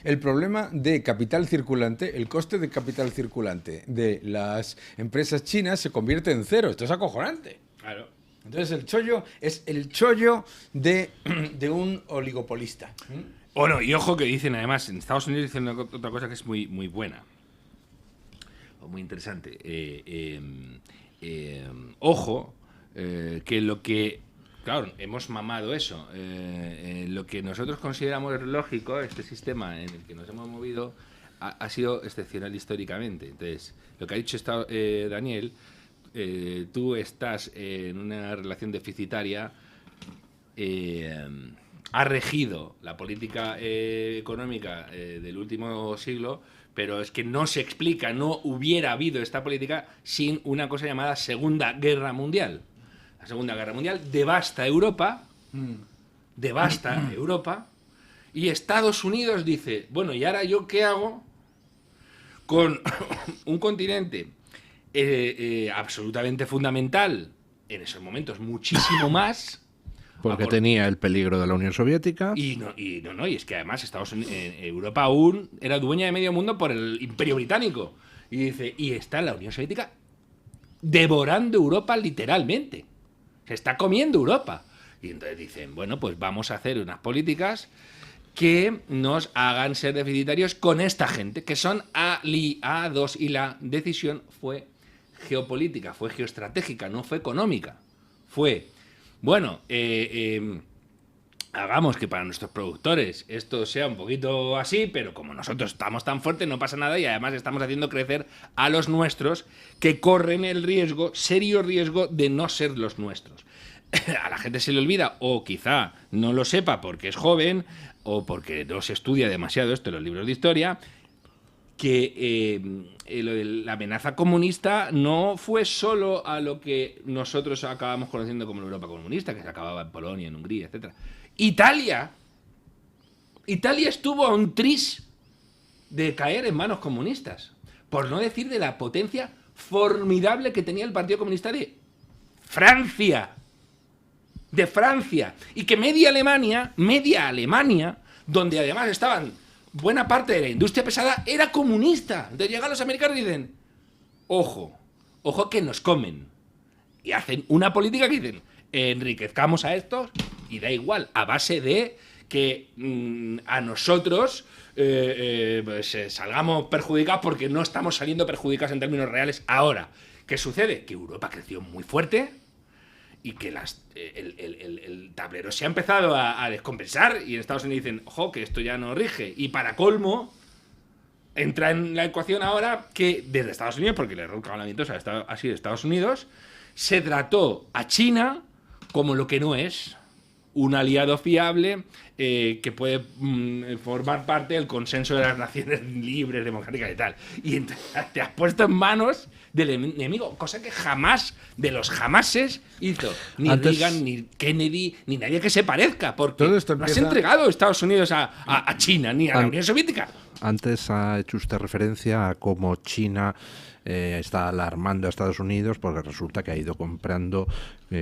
[SPEAKER 3] el problema de capital circulante, el coste de capital circulante de las empresas chinas se convierte en cero. Esto es acojonante.
[SPEAKER 2] Claro.
[SPEAKER 3] Entonces el chollo es el chollo de un oligopolista.
[SPEAKER 2] Bueno, y ojo que dicen además, en Estados Unidos dicen otra cosa que es muy, muy buena. O muy interesante. Ojo, que lo que... Claro, hemos mamado eso. Lo que nosotros consideramos lógico, este sistema en el que nos hemos movido, ha sido excepcional históricamente. Entonces, lo que ha dicho Daniel, tú estás en una relación deficitaria, ha regido la política económica del último siglo, pero es que no se explica, no hubiera habido esta política sin una cosa llamada Segunda Guerra Mundial. La Segunda Guerra Mundial devasta Europa, y Estados Unidos dice, bueno, ¿y ahora yo qué hago con un continente absolutamente fundamental, en esos momentos muchísimo más?
[SPEAKER 1] Porque tenía el peligro de la Unión Soviética.
[SPEAKER 2] Y es que además Europa aún era dueña de medio mundo por el Imperio Británico. Y dice, y está la Unión Soviética devorando Europa literalmente. Se está comiendo Europa. Y entonces dicen, bueno, pues vamos a hacer unas políticas que nos hagan ser deficitarios con esta gente, que son aliados. Y la decisión fue geopolítica, fue geoestratégica, no fue económica. Fue, bueno, hagamos que para nuestros productores esto sea un poquito así, pero como nosotros estamos tan fuertes no pasa nada y además estamos haciendo crecer a los nuestros que corren el riesgo, serio riesgo de no ser los nuestros. A la gente se le olvida o quizá no lo sepa porque es joven o porque no se estudia demasiado esto en los libros de historia, que la amenaza comunista no fue solo a lo que nosotros acabamos conociendo como la Europa comunista, que se acababa en Polonia, en Hungría, etc. Italia estuvo a un tris de caer en manos comunistas, por no decir de la potencia formidable que tenía el Partido Comunista de Francia, y que media Alemania, donde además estaban buena parte de la industria pesada, era comunista. Entonces llegan los americanos y dicen, ojo que nos comen. Y hacen una política que dicen, enriquezcamos a estos y da igual, a base de que a nosotros pues, salgamos perjudicados porque no estamos saliendo perjudicados en términos reales ahora. ¿Qué sucede? Que Europa creció muy fuerte y que el tablero se ha empezado a descompensar y en Estados Unidos dicen, ojo, que esto ya no rige. Y para colmo, entra en la ecuación ahora que desde Estados Unidos, porque el error calamitoso ha sido Estados Unidos, se trató a China como lo que no es, un aliado fiable que puede formar parte del consenso de las naciones libres, democráticas y tal. Y te has puesto en manos del enemigo, cosa que jamás, de los jamases, hizo ni Reagan, ni Kennedy, ni nadie que se parezca, porque
[SPEAKER 3] todo esto
[SPEAKER 2] no has entregado Estados Unidos a China, ni a la Unión Soviética.
[SPEAKER 1] Antes ha hecho usted referencia a cómo China está alarmando a Estados Unidos porque resulta que ha ido comprando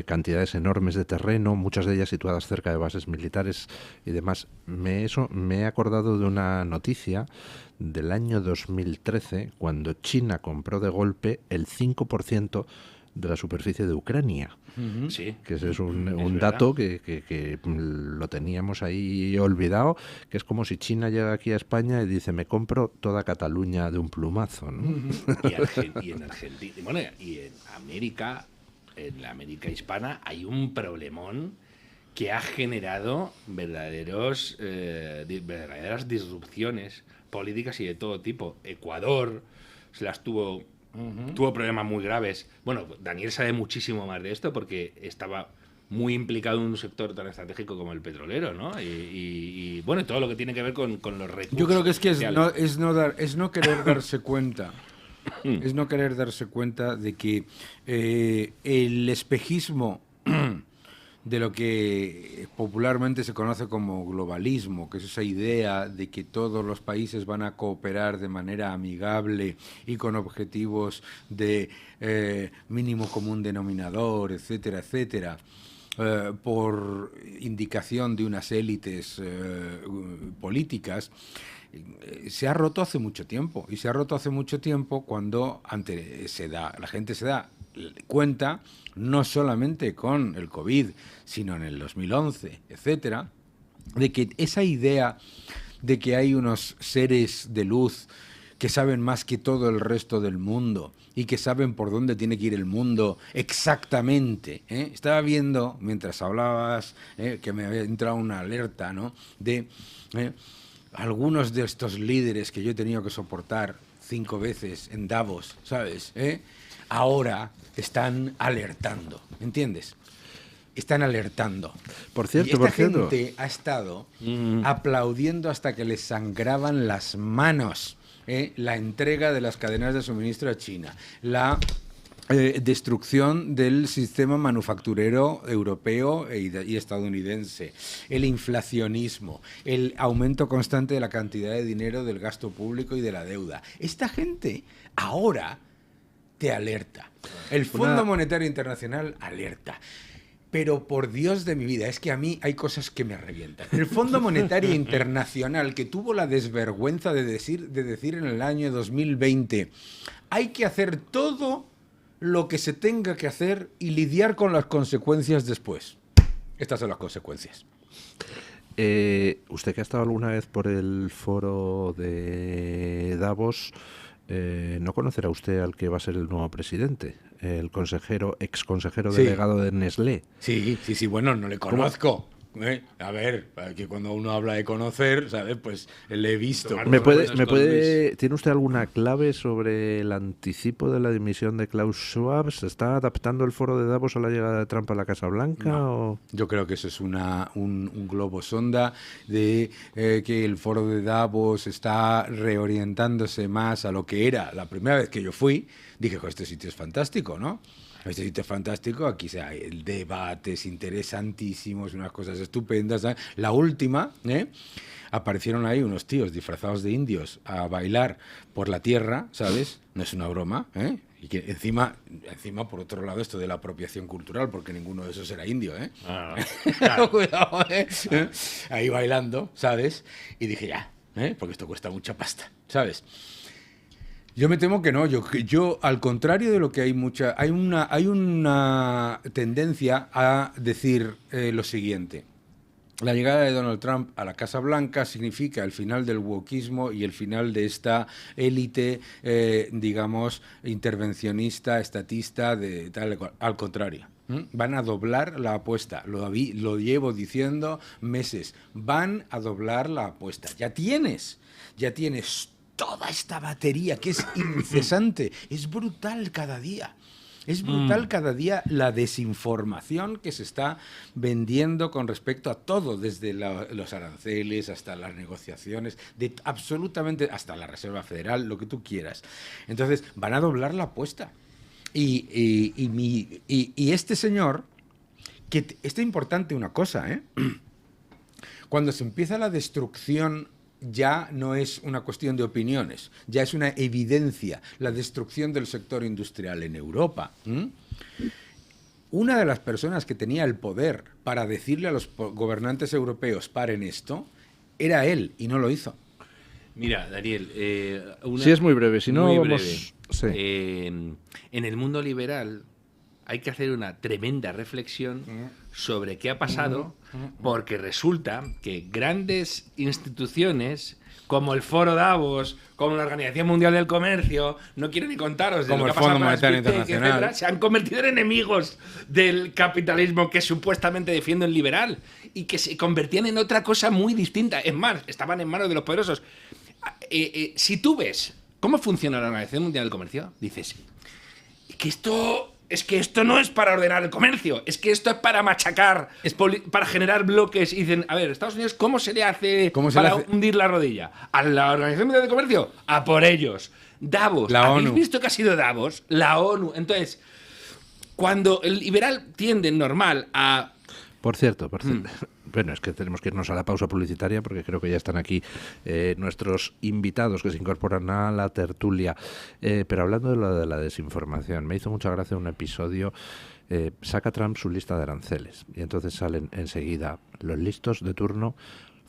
[SPEAKER 1] cantidades enormes de terreno, muchas de ellas situadas cerca de bases militares y demás. Me he acordado de una noticia del año 2013, cuando China compró de golpe el 5% de la superficie de Ucrania.
[SPEAKER 2] Sí,
[SPEAKER 1] que ese es un dato que lo teníamos ahí olvidado, que es como si China llega aquí a España y dice, me compro toda Cataluña de un plumazo, ¿no?
[SPEAKER 2] Y en Argentina, bueno, y en América, en la América hispana, hay un problemón que ha generado verdaderas disrupciones políticas y de todo tipo. Ecuador se las tuvo problemas muy graves. Bueno, Daniel sabe muchísimo más de esto porque estaba muy implicado en un sector tan estratégico como el petrolero, ¿no? Y bueno, todo lo que tiene que ver con los recursos.
[SPEAKER 3] Yo creo que es no querer darse cuenta. Es no querer darse cuenta de que el espejismo de lo que popularmente se conoce como globalismo, que es esa idea de que todos los países van a cooperar de manera amigable y con objetivos de mínimo común denominador, etcétera, etcétera, por indicación de unas élites políticas, se ha roto hace mucho tiempo. Y se ha roto hace mucho tiempo cuando la gente se da cuenta, no solamente con el COVID, sino en el 2011, etcétera, de que esa idea de que hay unos seres de luz que saben más que todo el resto del mundo y que saben por dónde tiene que ir el mundo exactamente. Estaba viendo, mientras hablabas, que me había entrado una alerta, ¿no?, de algunos de estos líderes que yo he tenido que soportar 5 veces en Davos, ¿sabes? Ahora están alertando, ¿entiendes? Están alertando.
[SPEAKER 1] Por cierto,
[SPEAKER 3] y esta gente ha estado aplaudiendo hasta que les sangraban las manos la entrega de las cadenas de suministro a China, la destrucción del sistema manufacturero europeo y estadounidense, el inflacionismo, el aumento constante de la cantidad de dinero del gasto público y de la deuda. Esta gente ahora te alerta. El Fondo Monetario Internacional alerta. Pero por Dios de mi vida, es que a mí hay cosas que me revientan. El Fondo Monetario Internacional, que tuvo la desvergüenza de decir en el año 2020, hay que hacer todo lo que se tenga que hacer y lidiar con las consecuencias después. Estas son las consecuencias.
[SPEAKER 1] Usted que ha estado alguna vez por el foro de Davos, ¿no conocerá usted al que va a ser el nuevo presidente? El ex consejero
[SPEAKER 3] Sí.
[SPEAKER 1] delegado de Nestlé.
[SPEAKER 3] Sí, bueno, no le conozco. A ver, que cuando uno habla de conocer, ¿sabes? Pues le he visto.
[SPEAKER 1] ¿Tiene usted alguna clave sobre el anticipo de la dimisión de Klaus Schwab? ¿Se está adaptando el foro de Davos a la llegada de Trump a la Casa Blanca?
[SPEAKER 3] No. Yo creo que eso es un globo sonda de que el foro de Davos está reorientándose más a lo que era la primera vez que yo fui. Dije, este sitio es fantástico, ¿no? Este sitio es fantástico, aquí el debate es interesantísimo, unas cosas estupendas, ¿sabes? La última, aparecieron ahí unos tíos disfrazados de indios a bailar por la tierra, ¿sabes? No es una broma, Y que encima, por otro lado, esto de la apropiación cultural, porque ninguno de esos era indio, Claro. Cuidado, Ahí bailando, ¿sabes? Y dije, ya, porque esto cuesta mucha pasta, ¿sabes? Yo me temo que no. Yo al contrario de lo que hay una tendencia a decir lo siguiente. La llegada de Donald Trump a la Casa Blanca significa el final del wokismo y el final de esta élite, digamos, intervencionista, estatista, de tal cual. Al contrario. Van a doblar la apuesta. Lo llevo diciendo meses. Van a doblar la apuesta. Ya tienes toda esta batería que es incesante. Es brutal cada día. Es brutal cada día la desinformación que se está vendiendo con respecto a todo, desde los aranceles hasta las negociaciones, absolutamente hasta la Reserva Federal, lo que tú quieras. Entonces, van a doblar la apuesta. Y este señor, que está importante una cosa, cuando se empieza la destrucción, ya no es una cuestión de opiniones, ya es una evidencia, la destrucción del sector industrial en Europa. Una de las personas que tenía el poder para decirle a los gobernantes europeos paren esto, era él, y no lo hizo.
[SPEAKER 2] Mira, Daniel,
[SPEAKER 1] sí, es muy breve, si no
[SPEAKER 2] muy
[SPEAKER 1] vamos...
[SPEAKER 2] breve.
[SPEAKER 1] Sí.
[SPEAKER 2] En el mundo liberal hay que hacer una tremenda reflexión sobre qué ha pasado, porque resulta que grandes instituciones como el Foro Davos, como la Organización Mundial del Comercio, no quiero ni contaros de
[SPEAKER 3] como
[SPEAKER 2] lo que
[SPEAKER 3] el
[SPEAKER 2] ha pasado
[SPEAKER 3] Fondo
[SPEAKER 2] con las
[SPEAKER 3] Monetario
[SPEAKER 2] Big Tech,
[SPEAKER 3] Internacional,
[SPEAKER 2] etcétera, se han convertido en enemigos del capitalismo que supuestamente defiende el liberal y que se convertían en otra cosa muy distinta. Es más, estaban en manos de los poderosos. Si tú ves cómo funciona la Organización Mundial del Comercio, dices que esto no es para ordenar el comercio, es que esto es para machacar, para generar bloques. Y dicen, a ver, Estados Unidos, ¿cómo se le hace para hundir la rodilla? ¿A la Organización Mundial del Comercio? A por ellos. Davos. ¿Habéis visto que ha sido Davos? La ONU. Entonces, cuando el liberal tiende normal a...
[SPEAKER 1] Por cierto. Bueno, es que tenemos que irnos a la pausa publicitaria porque creo que ya están aquí nuestros invitados que se incorporan a la tertulia. Pero hablando de la desinformación, me hizo mucha gracia un episodio. Saca Trump su lista de aranceles y entonces salen enseguida los listos de turno.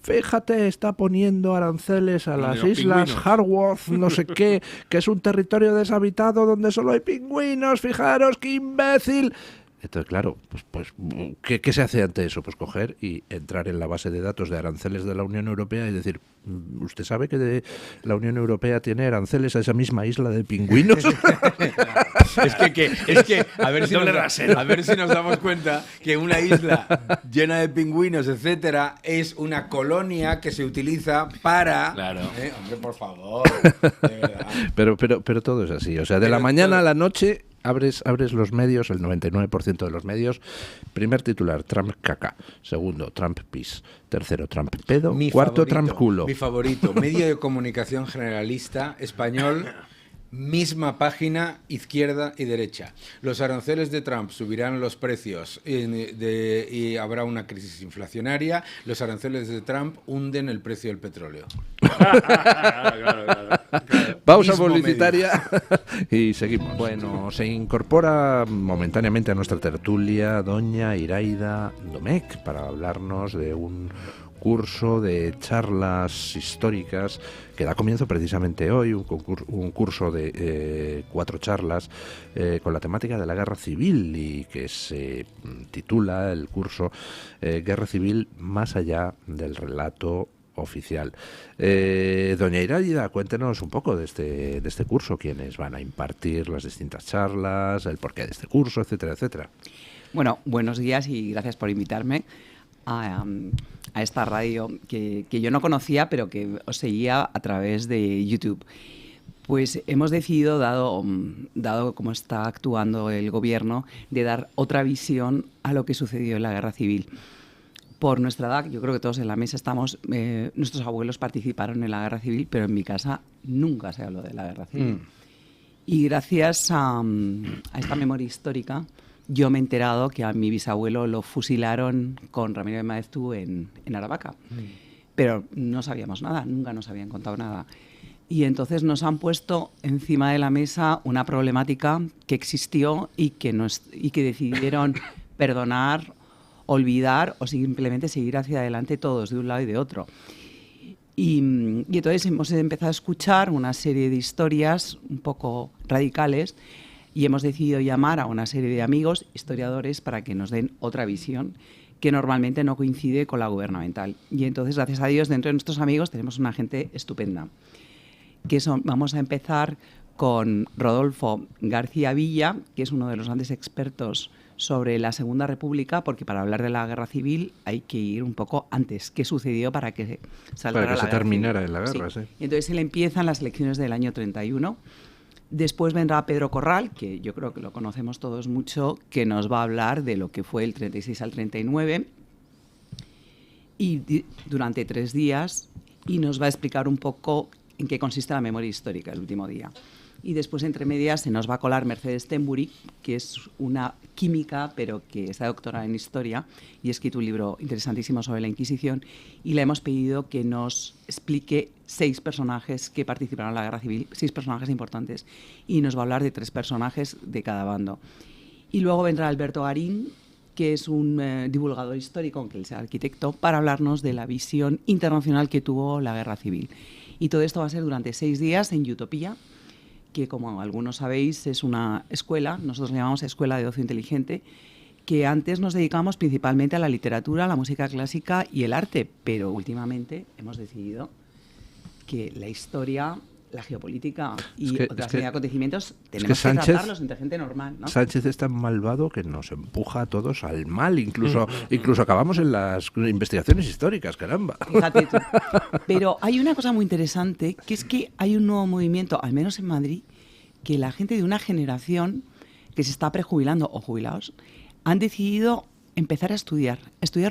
[SPEAKER 1] Fíjate, está poniendo aranceles a las islas
[SPEAKER 2] pingüinos.
[SPEAKER 1] Harworth, no sé qué, que es un territorio deshabitado donde solo hay pingüinos. Fijaros, qué imbécil. Entonces, claro, pues ¿qué se hace ante eso? Pues coger y entrar en la base de datos de aranceles de la Unión Europea y decir, ¿usted sabe que la Unión Europea tiene aranceles a esa misma isla de pingüinos?
[SPEAKER 3] es que a ver si nos damos cuenta que una isla llena de pingüinos, etcétera, es una colonia que se utiliza para...
[SPEAKER 2] Claro.
[SPEAKER 3] Hombre, por favor, de verdad.
[SPEAKER 1] Pero todo es así. O sea, de la mañana a la noche... Abres los medios, el 99% de los medios. Primer titular, Trump caca. Segundo, Trump pis. Tercero, Trump pedo. Cuarto, Trump culo.
[SPEAKER 3] Mi favorito, medio de comunicación generalista español, misma página, izquierda y derecha. Los aranceles de Trump subirán los precios y habrá una crisis inflacionaria. Los aranceles de Trump hunden el precio del petróleo.
[SPEAKER 2] Claro.
[SPEAKER 1] Pausa publicitaria y seguimos. Bueno, se incorpora momentáneamente a nuestra tertulia doña Iraida Domecq para hablarnos de un curso de charlas históricas que da comienzo precisamente hoy, un curso de 4 charlas con la temática de la guerra civil y que se titula el curso Guerra Civil más allá del relato oficial. Doña Iráida, cuéntenos un poco de este curso, quiénes van a impartir las distintas charlas, el porqué de este curso, etcétera, etcétera.
[SPEAKER 5] Bueno, buenos días y gracias por invitarme a esta radio que yo no conocía, pero que os seguía a través de YouTube. Pues hemos decidido, dado cómo está actuando el gobierno, de dar otra visión a lo que sucedió en la Guerra Civil. Por nuestra edad, yo creo que todos en la mesa estamos, nuestros abuelos participaron en la Guerra Civil, pero en mi casa nunca se habló de la Guerra Civil. Y gracias a esta memoria histórica, yo me he enterado que a mi bisabuelo lo fusilaron con Ramiro de Maeztu en Aravaca. Pero no sabíamos nada, nunca nos habían contado nada. Y entonces nos han puesto encima de la mesa una problemática que existió y que decidieron perdonar, olvidar o simplemente seguir hacia adelante todos de un lado y de otro. Y entonces hemos empezado a escuchar una serie de historias un poco radicales y hemos decidido llamar a una serie de amigos, historiadores, para que nos den otra visión que normalmente no coincide con la gubernamental. Y entonces, gracias a Dios, dentro de nuestros amigos tenemos una gente estupenda. Vamos a empezar con Rodolfo García Villa, que es uno de los grandes expertos sobre la Segunda República, porque para hablar de la Guerra Civil hay que ir un poco antes. ¿Qué sucedió para que
[SPEAKER 1] se terminara en la guerra? Sí.
[SPEAKER 5] Y entonces él empieza en las elecciones del año 31. Después vendrá Pedro Corral, que yo creo que lo conocemos todos mucho, que nos va a hablar de lo que fue el 36 al 39 y durante 3 días, y nos va a explicar un poco en qué consiste la memoria histórica el último día. Y después, entre medias, se nos va a colar Mercedes Tembury, que es una química, pero que está doctorada en historia y ha escrito un libro interesantísimo sobre la Inquisición, y le hemos pedido que nos explique 6 personajes que participaron en la Guerra Civil, 6 personajes importantes, y nos va a hablar de 3 personajes de cada bando. Y luego vendrá Alberto Garín, que es un divulgador histórico, aunque él sea arquitecto, para hablarnos de la visión internacional que tuvo la Guerra Civil. Y todo esto va a ser durante 6 días en Utopía, que, como algunos sabéis, es una escuela, nosotros le llamamos Escuela de Ocio Inteligente, que antes nos dedicamos principalmente a la literatura, la música clásica y el arte, pero últimamente hemos decidido que la historia, la geopolítica y otra serie de acontecimientos tenemos que tratarlos entre gente normal, ¿no?
[SPEAKER 1] Sánchez es tan malvado que nos empuja a todos al mal, incluso acabamos en las investigaciones históricas, caramba.
[SPEAKER 5] Fíjate tú. Pero hay una cosa muy interesante, que es que hay un nuevo movimiento, al menos en Madrid, que la gente de una generación que se está prejubilando o jubilados han decidido empezar a estudiar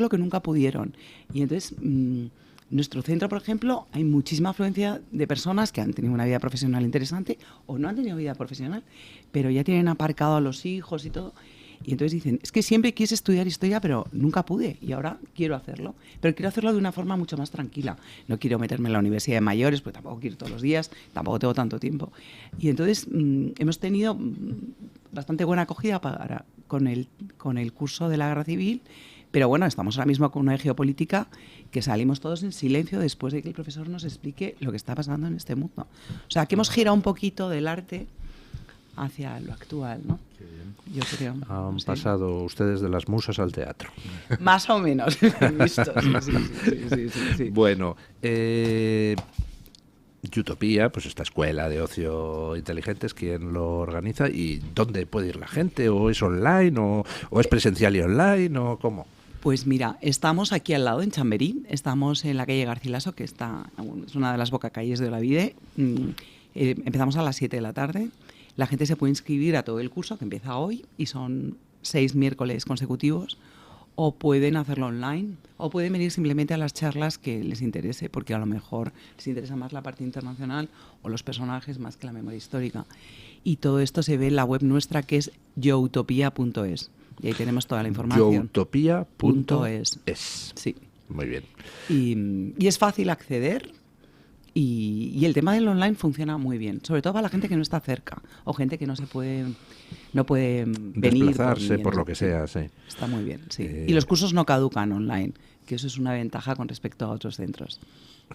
[SPEAKER 5] lo que nunca pudieron. Y entonces nuestro centro, por ejemplo, hay muchísima afluencia de personas que han tenido una vida profesional interesante o no han tenido vida profesional, pero ya tienen aparcado a los hijos y todo. Y entonces dicen, es que siempre quise estudiar historia, pero nunca pude y ahora quiero hacerlo. Pero quiero hacerlo de una forma mucho más tranquila. No quiero meterme en la universidad de mayores, porque tampoco quiero ir todos los días, tampoco tengo tanto tiempo. Y entonces hemos tenido bastante buena acogida con el curso de la Guerra Civil. Pero bueno, estamos ahora mismo con una geopolítica que salimos todos en silencio después de que el profesor nos explique lo que está pasando en este mundo. O sea, que hemos girado un poquito del arte hacia lo actual, ¿no? Yo creo.
[SPEAKER 1] Han pasado ustedes de las musas al teatro.
[SPEAKER 5] Más o menos. Visto. Sí.
[SPEAKER 1] Bueno, Utopía, pues esta escuela de ocio inteligente, es quien lo organiza. ¿Y dónde puede ir la gente? ¿O es online? ¿O es presencial y online? ¿O cómo?
[SPEAKER 5] Pues mira, estamos aquí al lado, en Chamberí. Estamos en la calle Garcilaso, que es una de las bocacalles de Olavide. Empezamos a las 7 de la tarde. La gente se puede inscribir a todo el curso, que empieza hoy, y son 6 miércoles consecutivos, o pueden hacerlo online, o pueden venir simplemente a las charlas que les interese, porque a lo mejor les interesa más la parte internacional o los personajes más que la memoria histórica. Y todo esto se ve en la web nuestra, que es youtopia.es. Y ahí tenemos toda la información.
[SPEAKER 1] youtopia.es.
[SPEAKER 5] Sí.
[SPEAKER 1] Muy bien.
[SPEAKER 5] Y es fácil acceder. Y el tema del online funciona muy bien, sobre todo para la gente que no está cerca o gente que no puede venir.
[SPEAKER 1] Desplazarse por lo que sea, sí.
[SPEAKER 5] Está muy bien, sí. Y los cursos no caducan online, que eso es una ventaja con respecto a otros centros.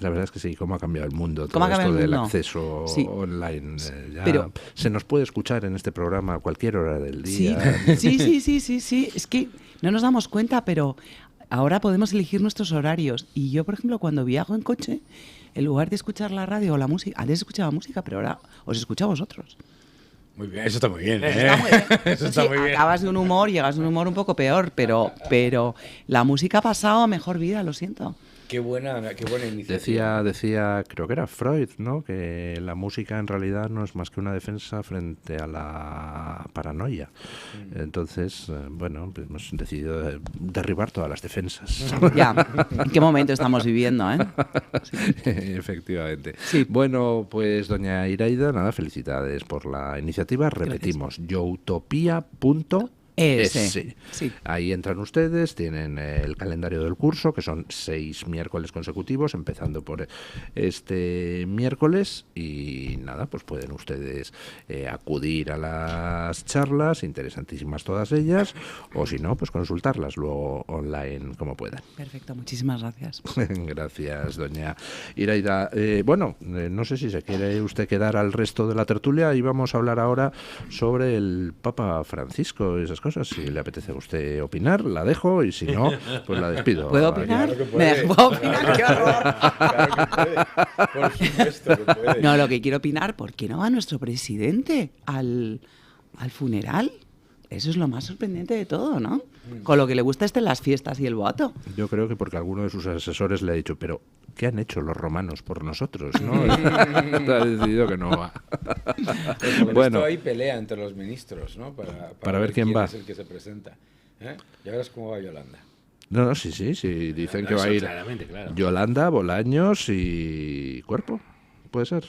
[SPEAKER 1] La verdad es que sí, cómo ha cambiado el mundo todo esto del acceso online. Pero se nos puede escuchar en este programa a cualquier hora del día.
[SPEAKER 5] Sí. Es que no nos damos cuenta, pero ahora podemos elegir nuestros horarios. Y yo, por ejemplo, cuando viajo en coche, en lugar de escuchar la radio o la música, antes escuchaba música, pero ahora os escucho a vosotros.
[SPEAKER 3] Muy bien, eso está muy bien.
[SPEAKER 5] Eso está muy bien.
[SPEAKER 3] Eso está
[SPEAKER 5] Sí,
[SPEAKER 3] muy bien.
[SPEAKER 5] acabas de un humor, llegas de un humor un poco peor, pero la música ha pasado a mejor vida, lo siento.
[SPEAKER 3] Qué buena iniciativa.
[SPEAKER 1] Decía, creo que era Freud, ¿no? Que la música en realidad no es más que una defensa frente a la paranoia. Entonces, bueno, pues hemos decidido derribar todas las defensas.
[SPEAKER 5] Ya, ¿en qué momento estamos viviendo, eh?
[SPEAKER 1] Efectivamente.
[SPEAKER 5] Sí.
[SPEAKER 1] Bueno, pues doña Iraida, nada, felicidades por la iniciativa. Repetimos, youtopia.es.
[SPEAKER 5] Sí.
[SPEAKER 1] Ahí entran ustedes, tienen el calendario del curso, que son 6 miércoles consecutivos, empezando por este miércoles, y nada, pues pueden ustedes acudir a las charlas, interesantísimas todas ellas, o si no, pues consultarlas luego online como puedan.
[SPEAKER 5] Perfecto, muchísimas gracias.
[SPEAKER 1] Gracias, doña Iraida. Bueno, no sé si se quiere usted quedar al resto de la tertulia, y vamos a hablar ahora sobre el Papa Francisco, esas cosas. Si le apetece a usted opinar, la dejo, y si no, pues la despido.
[SPEAKER 5] ¿Puedo opinar?
[SPEAKER 3] Claro que puede.
[SPEAKER 5] ¿Puedo opinar? ¡Qué horror!
[SPEAKER 3] Claro que puede. Por supuesto que puede.
[SPEAKER 5] No, lo que quiero opinar, ¿por qué no va nuestro presidente al funeral? Eso es lo más sorprendente de todo, ¿no? Con lo que le gusta las fiestas y el boato.
[SPEAKER 1] Yo creo que porque alguno de sus asesores le ha dicho, pero ¿qué han hecho los romanos por nosotros? ¿No? Ha decidido que no va.
[SPEAKER 3] Bueno, hay pelea entre los ministros, ¿no?
[SPEAKER 1] Para ver quién va.
[SPEAKER 3] Es el que se presenta. ¿Eh? Ya verás cómo va Yolanda.
[SPEAKER 1] No, sí, dicen que va a ir
[SPEAKER 2] Claramente, claro.
[SPEAKER 1] Yolanda, Bolaños y Cuerpo, ¿puede ser?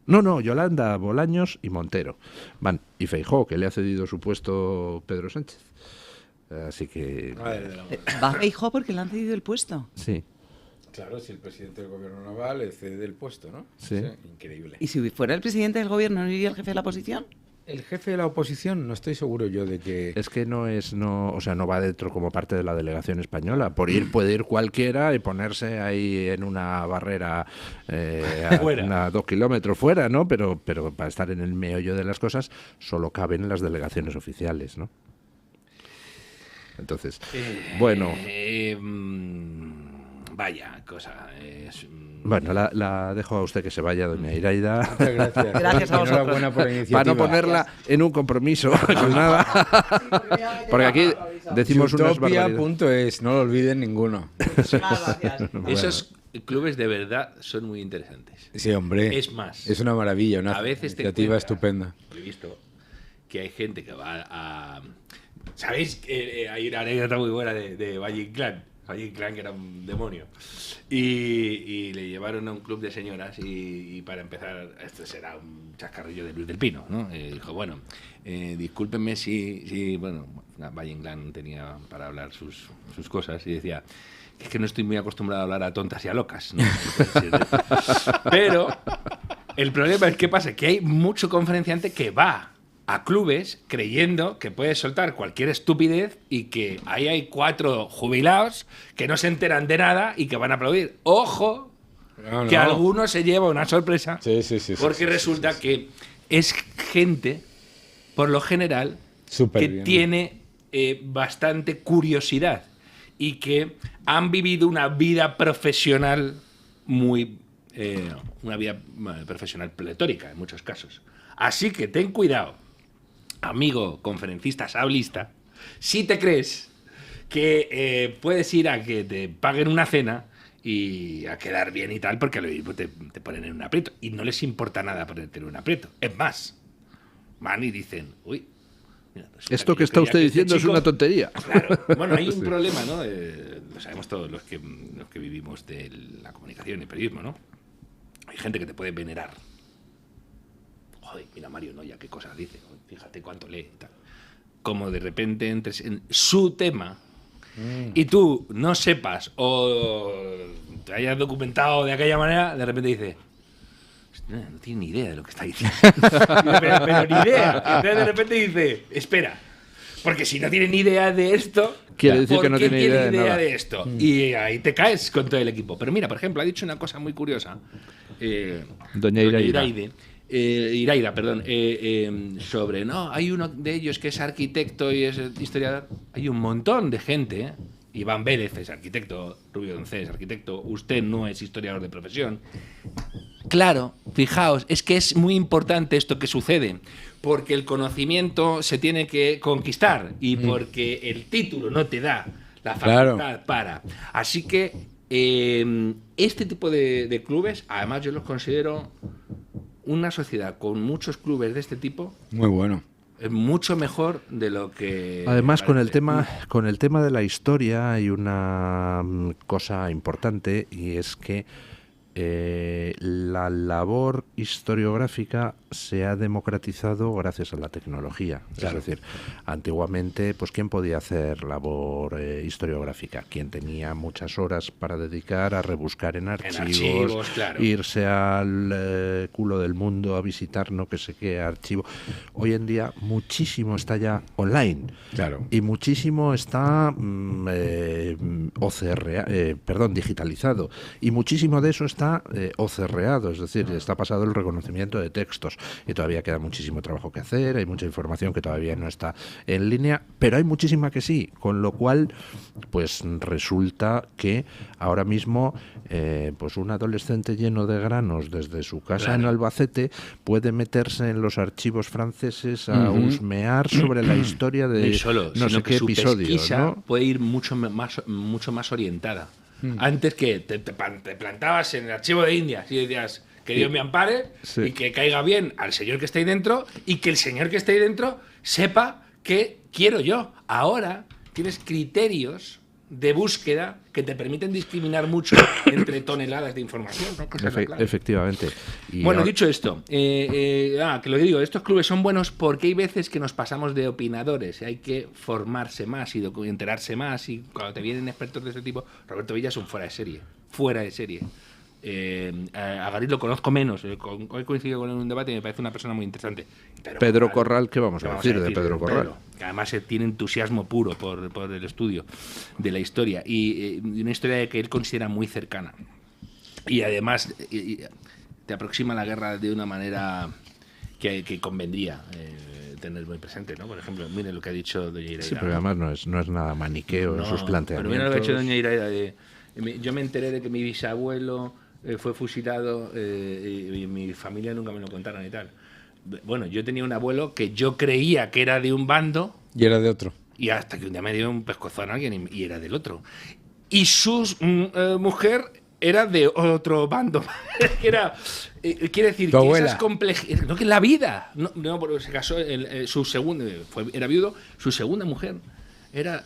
[SPEAKER 1] No, Yolanda, Bolaños y Montero van, y Feijóo, que le ha cedido su puesto Pedro Sánchez. Así que...
[SPEAKER 5] ¿Va Feijóo porque le han cedido el puesto?
[SPEAKER 1] Sí.
[SPEAKER 3] Claro, si el presidente del gobierno no va, le cede el puesto, ¿no?
[SPEAKER 1] Sí.
[SPEAKER 3] Increíble.
[SPEAKER 5] ¿Y si fuera el presidente del gobierno, no iría el jefe de la oposición?
[SPEAKER 3] El jefe de la oposición, no estoy seguro yo de que...
[SPEAKER 1] Es que no va dentro como parte de la delegación española. Por ir puede ir cualquiera y ponerse ahí en una barrera a 2 kilómetros fuera, ¿no? Pero para estar en el meollo de las cosas solo caben las delegaciones oficiales, ¿no? Entonces, bueno...
[SPEAKER 2] Vaya cosa.
[SPEAKER 1] Bueno, la dejo a usted que se vaya, doña Iraida.
[SPEAKER 3] Muchas gracias.
[SPEAKER 5] Gracias a vosotros.
[SPEAKER 3] Enhorabuena por la iniciativa.
[SPEAKER 1] Para no ponerla en un compromiso con nada. Porque aquí decimos unas barbaridades.
[SPEAKER 3] Utopia.es, no lo olviden ninguno.
[SPEAKER 2] Esos clubes de verdad son muy interesantes.
[SPEAKER 3] Sí, hombre.
[SPEAKER 2] Es más,
[SPEAKER 3] Es una maravilla, una
[SPEAKER 2] a veces te
[SPEAKER 3] iniciativa
[SPEAKER 2] encuentras,
[SPEAKER 3] estupenda.
[SPEAKER 2] He visto que hay gente que va a... ¿Sabéis? Hay una anécdota muy buena de Valle Inclán. Valle Inclán, que era un demonio. Y le llevaron a un club de señoras y para empezar, esto será un chascarrillo de Luis del Pino, ¿no? Dijo, bueno, discúlpenme si bueno, Valle Inclán tenía para hablar sus cosas y decía, es que no estoy muy acostumbrado a hablar a tontas y a locas, ¿no? Pero el problema es que pasa que hay mucho conferenciante que va a clubes creyendo que puedes soltar cualquier estupidez y que ahí hay 4 jubilados que no se enteran de nada y que van a aplaudir. ¡Ojo!
[SPEAKER 3] No.
[SPEAKER 2] Que alguno se lleva una sorpresa.
[SPEAKER 3] Sí,
[SPEAKER 2] porque resulta que es gente, por lo general,
[SPEAKER 3] Súper
[SPEAKER 2] que
[SPEAKER 3] bien.
[SPEAKER 2] tiene bastante curiosidad y que han vivido una vida profesional una vida profesional pletórica en muchos casos. Así que ten cuidado, amigo conferencista sablista, si te crees que puedes ir a que te paguen una cena y a quedar bien y tal, porque lo mismo te ponen en un aprieto. Y no les importa nada ponerte en un aprieto. Es más, van y dicen, uy, mira, pues
[SPEAKER 1] Esto que
[SPEAKER 2] yo
[SPEAKER 1] está
[SPEAKER 2] creía
[SPEAKER 1] usted
[SPEAKER 2] que
[SPEAKER 1] diciendo es
[SPEAKER 2] chico-
[SPEAKER 1] una tontería.
[SPEAKER 2] Claro, bueno, hay un problema, ¿no? Lo sabemos todos los que vivimos de la comunicación y el periodismo, ¿no? Hay gente que te puede venerar. Joder, mira Mario Noya, qué cosas dice. Fíjate cuánto lee y tal. Como de repente entres en su tema y tú no sepas o te hayas documentado de aquella manera, de repente dices, no tiene ni idea de lo que está diciendo. pero ni idea. Y entonces de repente dice, espera, porque si no tiene ni idea de esto,
[SPEAKER 1] Quiere decir
[SPEAKER 2] ¿por
[SPEAKER 1] que no
[SPEAKER 2] qué
[SPEAKER 1] tiene idea de nada?
[SPEAKER 2] de esto? Y ahí te caes con todo el equipo. Pero mira, por ejemplo, ha dicho una cosa muy curiosa.
[SPEAKER 1] Doña Iraida.
[SPEAKER 2] Iraida, perdón, sobre, no, hay uno de ellos que es arquitecto y es historiador. Hay un montón de gente Iván Vélez es arquitecto, Rubio Doncé es arquitecto, usted no es historiador de profesión. Claro, fijaos, es que es muy importante esto que sucede, porque el conocimiento se tiene que conquistar y porque el título no te da la facultad para. Así que este tipo de clubes, además yo los considero una sociedad con muchos clubes de este tipo.
[SPEAKER 3] Muy bueno.
[SPEAKER 2] Es mucho mejor de lo que...
[SPEAKER 1] Además, con el tema de la historia hay una cosa importante, y es que la labor historiográfica se ha democratizado gracias a la tecnología. Claro. Es decir, antiguamente, pues ¿quién podía hacer labor historiográfica? Quien tenía muchas horas para dedicar a rebuscar en archivos,
[SPEAKER 2] claro.
[SPEAKER 1] Irse al culo del mundo a visitar no que sé qué archivo. Hoy en día muchísimo está ya online.
[SPEAKER 3] Claro.
[SPEAKER 1] Y muchísimo está digitalizado. Y muchísimo de eso está OCReado, es decir, está pasado el reconocimiento de textos, y todavía queda muchísimo trabajo que hacer, hay mucha información que todavía no está en línea, pero hay muchísima que sí, con lo cual pues resulta que ahora mismo pues un adolescente lleno de granos desde su casa en Albacete puede meterse en los archivos franceses a husmear sobre la historia de no sé qué episodio, ¿no?
[SPEAKER 2] Puede ir mucho más orientada. Antes que te plantabas en el archivo de Indias y decías que Dios me ampare y que caiga bien al señor que está ahí dentro, y que el señor que está ahí dentro sepa qué quiero yo. Ahora tienes criterios de búsqueda que te permiten discriminar mucho entre toneladas de información, ¿no?
[SPEAKER 1] Efectivamente.
[SPEAKER 2] Y bueno, dicho esto, que lo digo, estos clubes son buenos porque hay veces que nos pasamos de opinadores, hay que formarse más y enterarse más, y cuando te vienen expertos de ese tipo, Roberto Villa es un fuera de serie. A Garit lo conozco menos, hoy he coincidido con él en un debate y me parece una persona muy interesante.
[SPEAKER 1] Pedro Corral, ¿qué vamos a decir de Pedro Corral?
[SPEAKER 2] Que además tiene entusiasmo puro por el estudio de la historia, y una historia que él considera muy cercana, y además te aproxima a la guerra de una manera que convendría tener muy presente, ¿no? Por ejemplo, mire lo que ha dicho doña Iraida.
[SPEAKER 1] Sí, pero además no es nada maniqueo en sus planteamientos.
[SPEAKER 2] Pero mira lo que ha dicho doña Iraida. Yo me enteré de que mi bisabuelo fue fusilado y mi familia nunca me lo contaron y tal. Bueno, yo tenía un abuelo que yo creía que era de un bando
[SPEAKER 3] y era de otro.
[SPEAKER 2] Y hasta que un día me dio un pescozón a alguien y era del otro. Y su mujer era de otro bando. Quiere decir
[SPEAKER 3] ¿Tu
[SPEAKER 2] que
[SPEAKER 3] abuela?
[SPEAKER 2] esas complejidades... No, que en la vida. No, porque se casó, su segunda... Era viudo, su segunda mujer... Era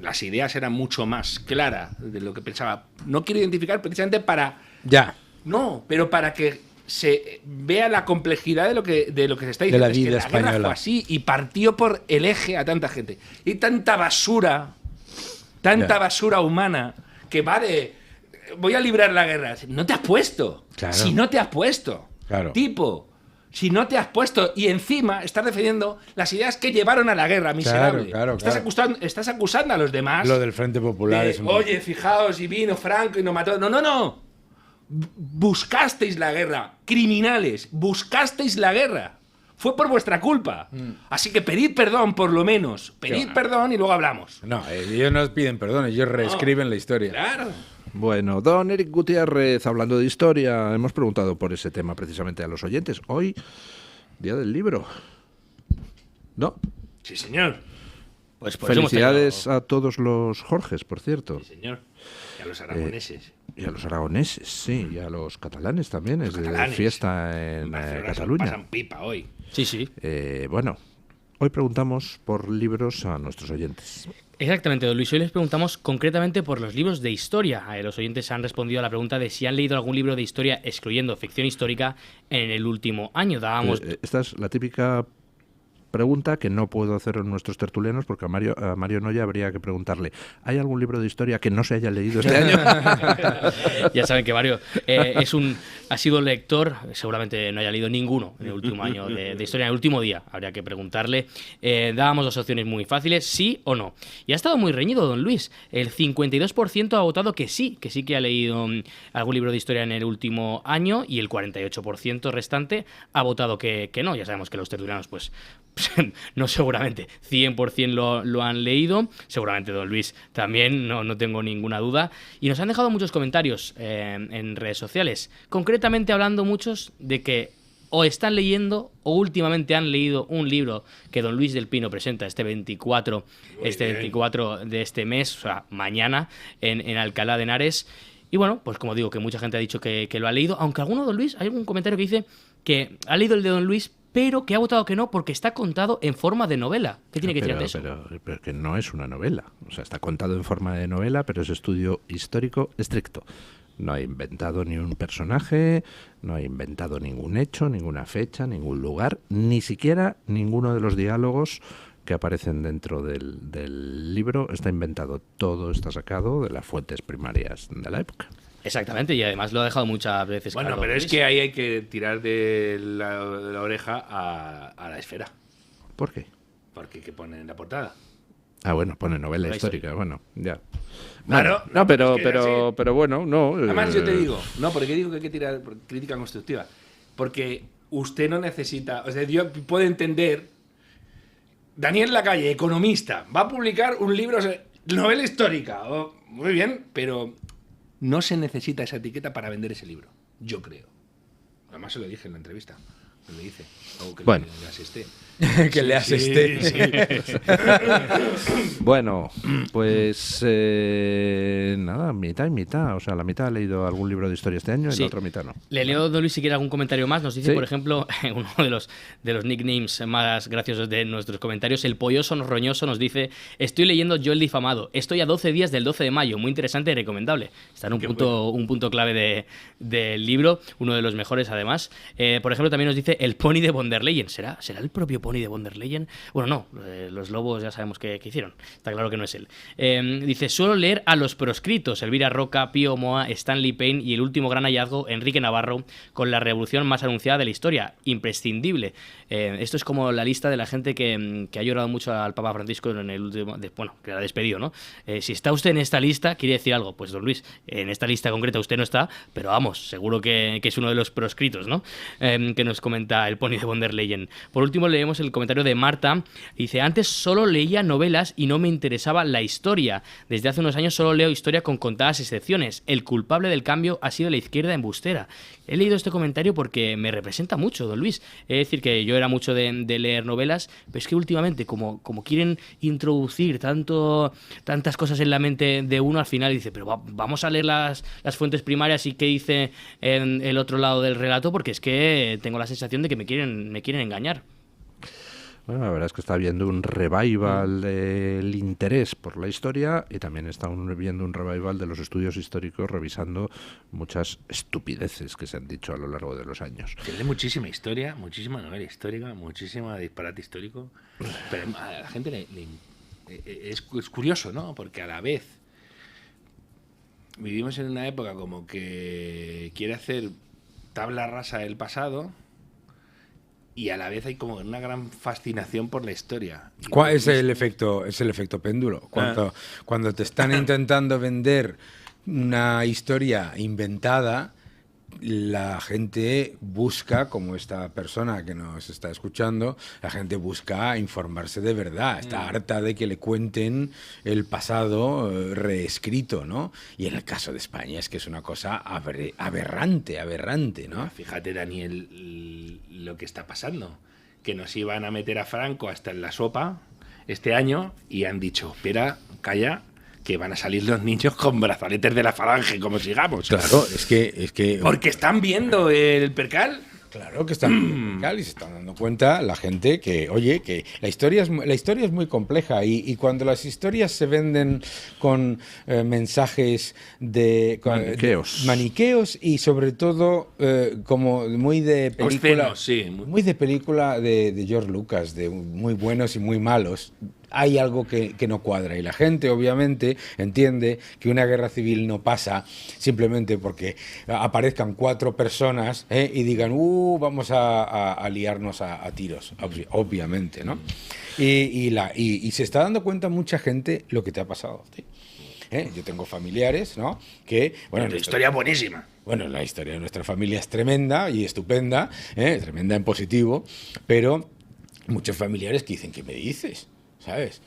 [SPEAKER 2] las ideas eran mucho más claras de lo que pensaba. No quiero identificar precisamente para...
[SPEAKER 3] Ya.
[SPEAKER 2] No, pero para que se vea la complejidad de lo que se está diciendo.
[SPEAKER 3] De la vida
[SPEAKER 2] es que la guerra
[SPEAKER 3] española.
[SPEAKER 2] fue así y partió por el eje a tanta gente. Y tanta basura humana que va de... Voy a librar la guerra. No te has puesto.
[SPEAKER 3] Claro.
[SPEAKER 2] Si no te has puesto.
[SPEAKER 3] Claro.
[SPEAKER 2] Tipo... Si no te has puesto, y encima estás defendiendo las ideas que llevaron a la guerra, miserable.
[SPEAKER 3] Claro.
[SPEAKER 2] Estás acusando a los demás.
[SPEAKER 3] Lo del Frente Popular es un...
[SPEAKER 2] Oye, fijaos, y vino Franco y nos mató. No. Buscasteis la guerra. Criminales, buscasteis la guerra. Fue por vuestra culpa. Así que pedid perdón, por lo menos. Pedid perdón y luego hablamos.
[SPEAKER 3] No, ellos no piden perdón, ellos reescriben la historia.
[SPEAKER 2] Claro.
[SPEAKER 1] Bueno, don Eric Gutiérrez, hablando de historia, hemos preguntado por ese tema precisamente a los oyentes. Hoy, día del libro. ¿No?
[SPEAKER 2] Sí, señor.
[SPEAKER 4] Pues
[SPEAKER 1] felicidades a todos los Jorges, por cierto.
[SPEAKER 2] Sí, señor. Y a los aragoneses.
[SPEAKER 1] Y a los aragoneses, sí. Y a los catalanes también. Es de fiesta en Cataluña.
[SPEAKER 2] Pasan pipa hoy.
[SPEAKER 4] Sí.
[SPEAKER 1] Bueno, hoy preguntamos por libros a nuestros oyentes.
[SPEAKER 4] Exactamente, don Luis. Hoy les preguntamos concretamente por los libros de historia. Los oyentes han respondido a la pregunta de si han leído algún libro de historia, excluyendo ficción histórica, en el último año.
[SPEAKER 1] Esta es la típica pregunta que no puedo hacer en nuestros tertulianos, porque a Mario Noya habría que preguntarle: ¿hay algún libro de historia que no se haya leído este año?
[SPEAKER 4] Ya saben que Mario ha sido lector, seguramente no haya leído ninguno en el último año de historia, en el último día. Habría que preguntarle. Dábamos dos opciones muy fáciles, sí o no. Y ha estado muy reñido, don Luis. El 52% ha votado que sí que ha leído algún libro de historia en el último año, y el 48% restante ha votado que no. Ya sabemos que los tertulianos, pues no seguramente, 100% lo han leído, seguramente don Luis también, no tengo ninguna duda. Y nos han dejado muchos comentarios en redes sociales, concretamente hablando muchos de que o están leyendo o últimamente han leído un libro que don Luis del Pino presenta este 24 de este mes, o sea, mañana, en Alcalá de Henares. Y bueno, pues como digo, que mucha gente ha dicho que lo ha leído, aunque alguno, don Luis, hay algún comentario que dice que ha leído el de don Luis, pero que ha votado que no porque está contado en forma de novela. ¿Qué tiene que tirar de eso?
[SPEAKER 1] Pero que no es una novela. O sea, está contado en forma de novela, pero es estudio histórico estricto. No ha inventado ni un personaje, no ha inventado ningún hecho, ninguna fecha, ningún lugar, ni siquiera ninguno de los diálogos que aparecen dentro del libro está inventado. Todo está sacado de las fuentes primarias de la época.
[SPEAKER 4] Exactamente, y además lo ha dejado muchas veces.
[SPEAKER 2] Bueno,
[SPEAKER 4] claro,
[SPEAKER 2] pero
[SPEAKER 4] Luis.
[SPEAKER 2] es que ahí hay que tirar de la oreja a la esfera.
[SPEAKER 1] ¿Por qué?
[SPEAKER 2] Porque ¿qué pone en la portada?
[SPEAKER 1] Ah, bueno, pone novela
[SPEAKER 4] Novela
[SPEAKER 1] histórica, bueno, ya.
[SPEAKER 2] Claro,
[SPEAKER 1] Bueno, no, pero,
[SPEAKER 2] es que es así.
[SPEAKER 1] pero bueno, no.
[SPEAKER 2] Además, yo te digo, no, porque digo que hay que tirar por crítica constructiva. Porque usted no necesita. O sea, yo puedo entender. Daniel Lacalle, economista, va a publicar un libro de novela histórica. Oh, muy bien, pero no se necesita esa etiqueta para vender ese libro. Yo creo. Además, se lo dije en la entrevista. Le dice. O que
[SPEAKER 1] Bueno.
[SPEAKER 2] le asisté.
[SPEAKER 3] Que le asesté.
[SPEAKER 1] Bueno, pues nada, mitad y mitad. O sea, la mitad ha leído algún libro de historia este año y
[SPEAKER 4] Sí.
[SPEAKER 1] la otra mitad no.
[SPEAKER 4] Le leo, don Luis, si quiere algún comentario más. Nos dice,
[SPEAKER 1] Sí.
[SPEAKER 4] por ejemplo, uno de los nicknames más graciosos de nuestros comentarios, el Polloso Roñoso nos dice: estoy leyendo Yo el difamado. Estoy a 12 días del 12 de mayo. Muy interesante y recomendable. Está en un punto clave del libro, uno de los mejores además. Por ejemplo, también nos dice el Pony de von der Leyen. ¿Será el propio Pony de von der Leyen? Bueno, no. Los lobos ya sabemos qué hicieron. Está claro que no es él. Dice: suelo leer a los proscritos, Elvira Roca, Pío Moa, Stanley Payne y el último gran hallazgo, Enrique Navarro, con la revolución más anunciada de la historia. Imprescindible. Esto es como la lista de la gente que ha llorado mucho al Papa Francisco en el último... bueno, que la ha despedido, ¿no? Si está usted en esta lista, quiere decir algo. Pues, don Luis, en esta lista concreta usted no está, pero vamos, seguro que es uno de los proscritos, ¿no? Que nos comenta el Pony de von der Leyen. Por último, leemos el comentario de Marta. Dice: antes solo leía novelas y no me interesaba la historia. Desde hace unos años solo leo historia con contadas excepciones. El culpable del cambio ha sido la izquierda embustera. He leído este comentario porque me representa mucho, don Luis. Es decir, que yo era mucho de leer novelas, pero es que últimamente, como quieren introducir tantas cosas en la mente de uno, al final dice: pero vamos a leer las fuentes primarias y qué dice en el otro lado del relato, porque es que tengo la sensación de que me quieren engañar.
[SPEAKER 1] Bueno, la verdad es que está habiendo un revival del interés por la historia y también está viendo un revival de los estudios históricos revisando muchas estupideces que se han dicho a lo largo de los años.
[SPEAKER 2] Tiene muchísima historia, muchísima novela histórica, muchísima disparate histórico. Pero a la gente es curioso, ¿no? Porque a la vez vivimos en una época como que quiere hacer tabla rasa del pasado y a la vez hay como una gran fascinación por la historia.
[SPEAKER 3] ¿Cuál es el efecto péndulo? Cuando te están intentando vender una historia inventada, la gente busca, como esta persona que nos está escuchando, la gente busca informarse de verdad. Está harta de que le cuenten el pasado reescrito, ¿no? Y en el caso de España es que es una cosa aberrante, ¿no?
[SPEAKER 2] Fíjate, Daniel, lo que está pasando. Que nos iban a meter a Franco hasta en la sopa este año y han dicho: espera, calla, que van a salir los niños con brazaletes de la falange, como sigamos.
[SPEAKER 3] Claro, es que
[SPEAKER 2] Porque están viendo el percal.
[SPEAKER 3] Claro que están y se están dando cuenta la gente que, oye, que la historia es muy compleja y cuando las historias se venden con mensajes de maniqueos y sobre todo como muy de película,
[SPEAKER 2] Obscenos, sí.
[SPEAKER 3] muy de película de George Lucas, de muy buenos y muy malos. Hay algo que no cuadra y la gente obviamente entiende que una guerra civil no pasa simplemente porque aparezcan 4 personas y digan vamos a liarnos a tiros, obviamente, ¿no? Y se está dando cuenta mucha gente lo que te ha pasado. ¿Sí? Yo tengo familiares, ¿no? Que, bueno,
[SPEAKER 2] La historia buenísima.
[SPEAKER 3] Bueno, la historia de nuestra familia es tremenda y estupenda, tremenda en positivo, pero muchos familiares que dicen, ¿qué me dices? ¿Sabes?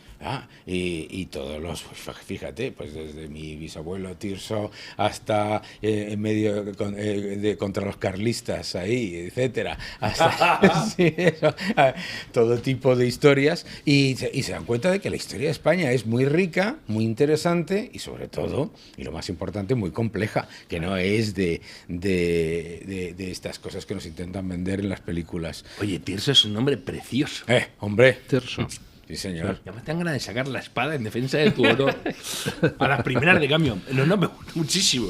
[SPEAKER 3] Y todos los, pues, fíjate, pues desde mi bisabuelo Tirso hasta en medio contra los carlistas ahí, etcétera, hasta sí, eso, todo tipo de historias y se dan cuenta de que la historia de España es muy rica, muy interesante y sobre todo, y lo más importante, muy compleja, que no es de estas cosas que nos intentan vender en las películas.
[SPEAKER 2] Oye, Tirso es un nombre precioso.
[SPEAKER 3] Hombre.
[SPEAKER 1] Tirso.
[SPEAKER 3] Sí, señor.
[SPEAKER 2] Ya me dan ganas de sacar la espada en defensa de tu honor. A las primeras de cambio. No, me gusta muchísimo.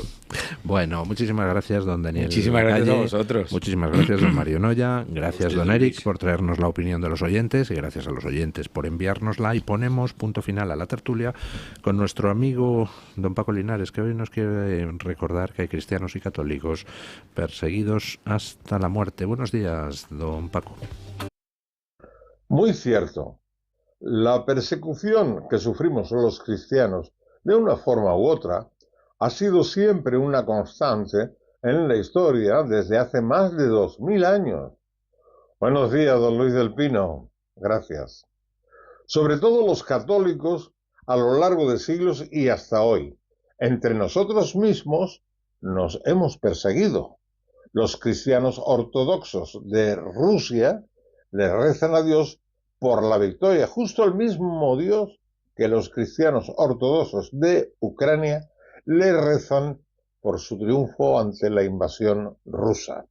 [SPEAKER 1] Bueno, muchísimas gracias, don Daniel.
[SPEAKER 3] Muchísimas gracias
[SPEAKER 1] Calle.
[SPEAKER 3] a vosotros.
[SPEAKER 1] Muchísimas gracias, don Mario Noya. Gracias, don
[SPEAKER 2] Luis.
[SPEAKER 1] Eric, por traernos la opinión de los oyentes y gracias a los oyentes por enviárnosla. Y ponemos punto final a la tertulia con nuestro amigo don Paco Linares, que hoy nos quiere recordar que hay cristianos y católicos perseguidos hasta la muerte. Buenos días, don Paco.
[SPEAKER 6] Muy cierto. La persecución que sufrimos los cristianos, de una forma u otra, ha sido siempre una constante en la historia desde hace más de 2000 años. Buenos días, don Luis del Pino. Gracias. Sobre todo los católicos a lo largo de siglos y hasta hoy. Entre nosotros mismos nos hemos perseguido. Los cristianos ortodoxos de Rusia le rezan a Dios por la victoria, justo el mismo Dios que los cristianos ortodoxos de Ucrania le rezan por su triunfo ante la invasión rusa.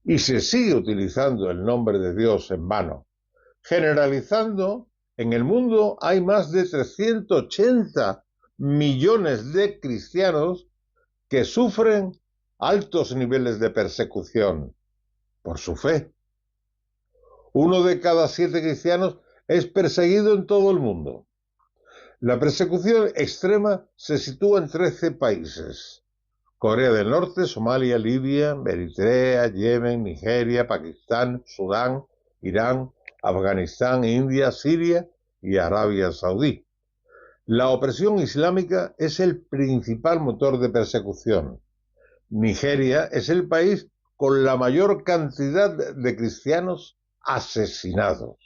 [SPEAKER 6] Y se sigue utilizando el nombre de Dios en vano. Generalizando, en el mundo hay más de 380 millones de cristianos que sufren altos niveles de persecución por su fe. 1 de cada 7 cristianos es perseguido en todo el mundo. La persecución extrema se sitúa en 13 países: Corea del Norte, Somalia, Libia, Eritrea, Yemen, Nigeria, Pakistán, Sudán, Irán, Afganistán, India, Siria y Arabia Saudí. La opresión islámica es el principal motor de persecución. Nigeria es el país con la mayor cantidad de cristianos asesinados.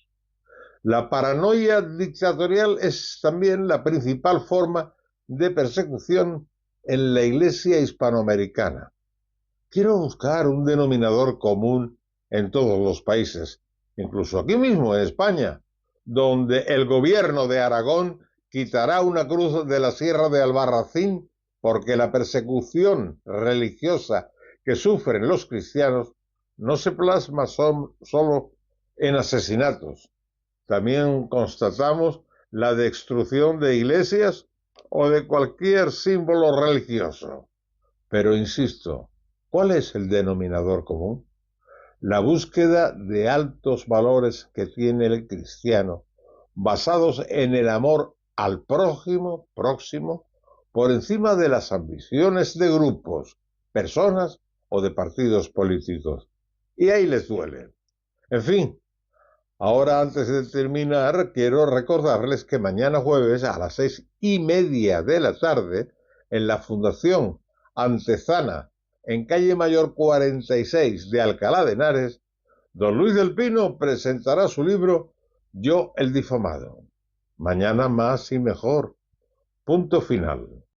[SPEAKER 6] La paranoia dictatorial es también la principal forma de persecución en la Iglesia hispanoamericana. Quiero buscar un denominador común en todos los países, incluso aquí mismo en España, donde el gobierno de Aragón quitará una cruz de la Sierra de Albarracín porque la persecución religiosa que sufren los cristianos no se plasma solo en asesinatos. También constatamos la destrucción de iglesias o de cualquier símbolo religioso. Pero insisto, ¿cuál es el denominador común? La búsqueda de altos valores que tiene el cristiano, basados en el amor al prójimo, por encima de las ambiciones de grupos, personas o de partidos políticos. Y ahí les duele. En fin, ahora antes de terminar, quiero recordarles que mañana jueves a las 6:30 de la tarde, en la Fundación Antezana, en calle Mayor 46 de Alcalá de Henares, don Luis del Pino presentará su libro Yo el difamado. Mañana más y mejor. Punto final.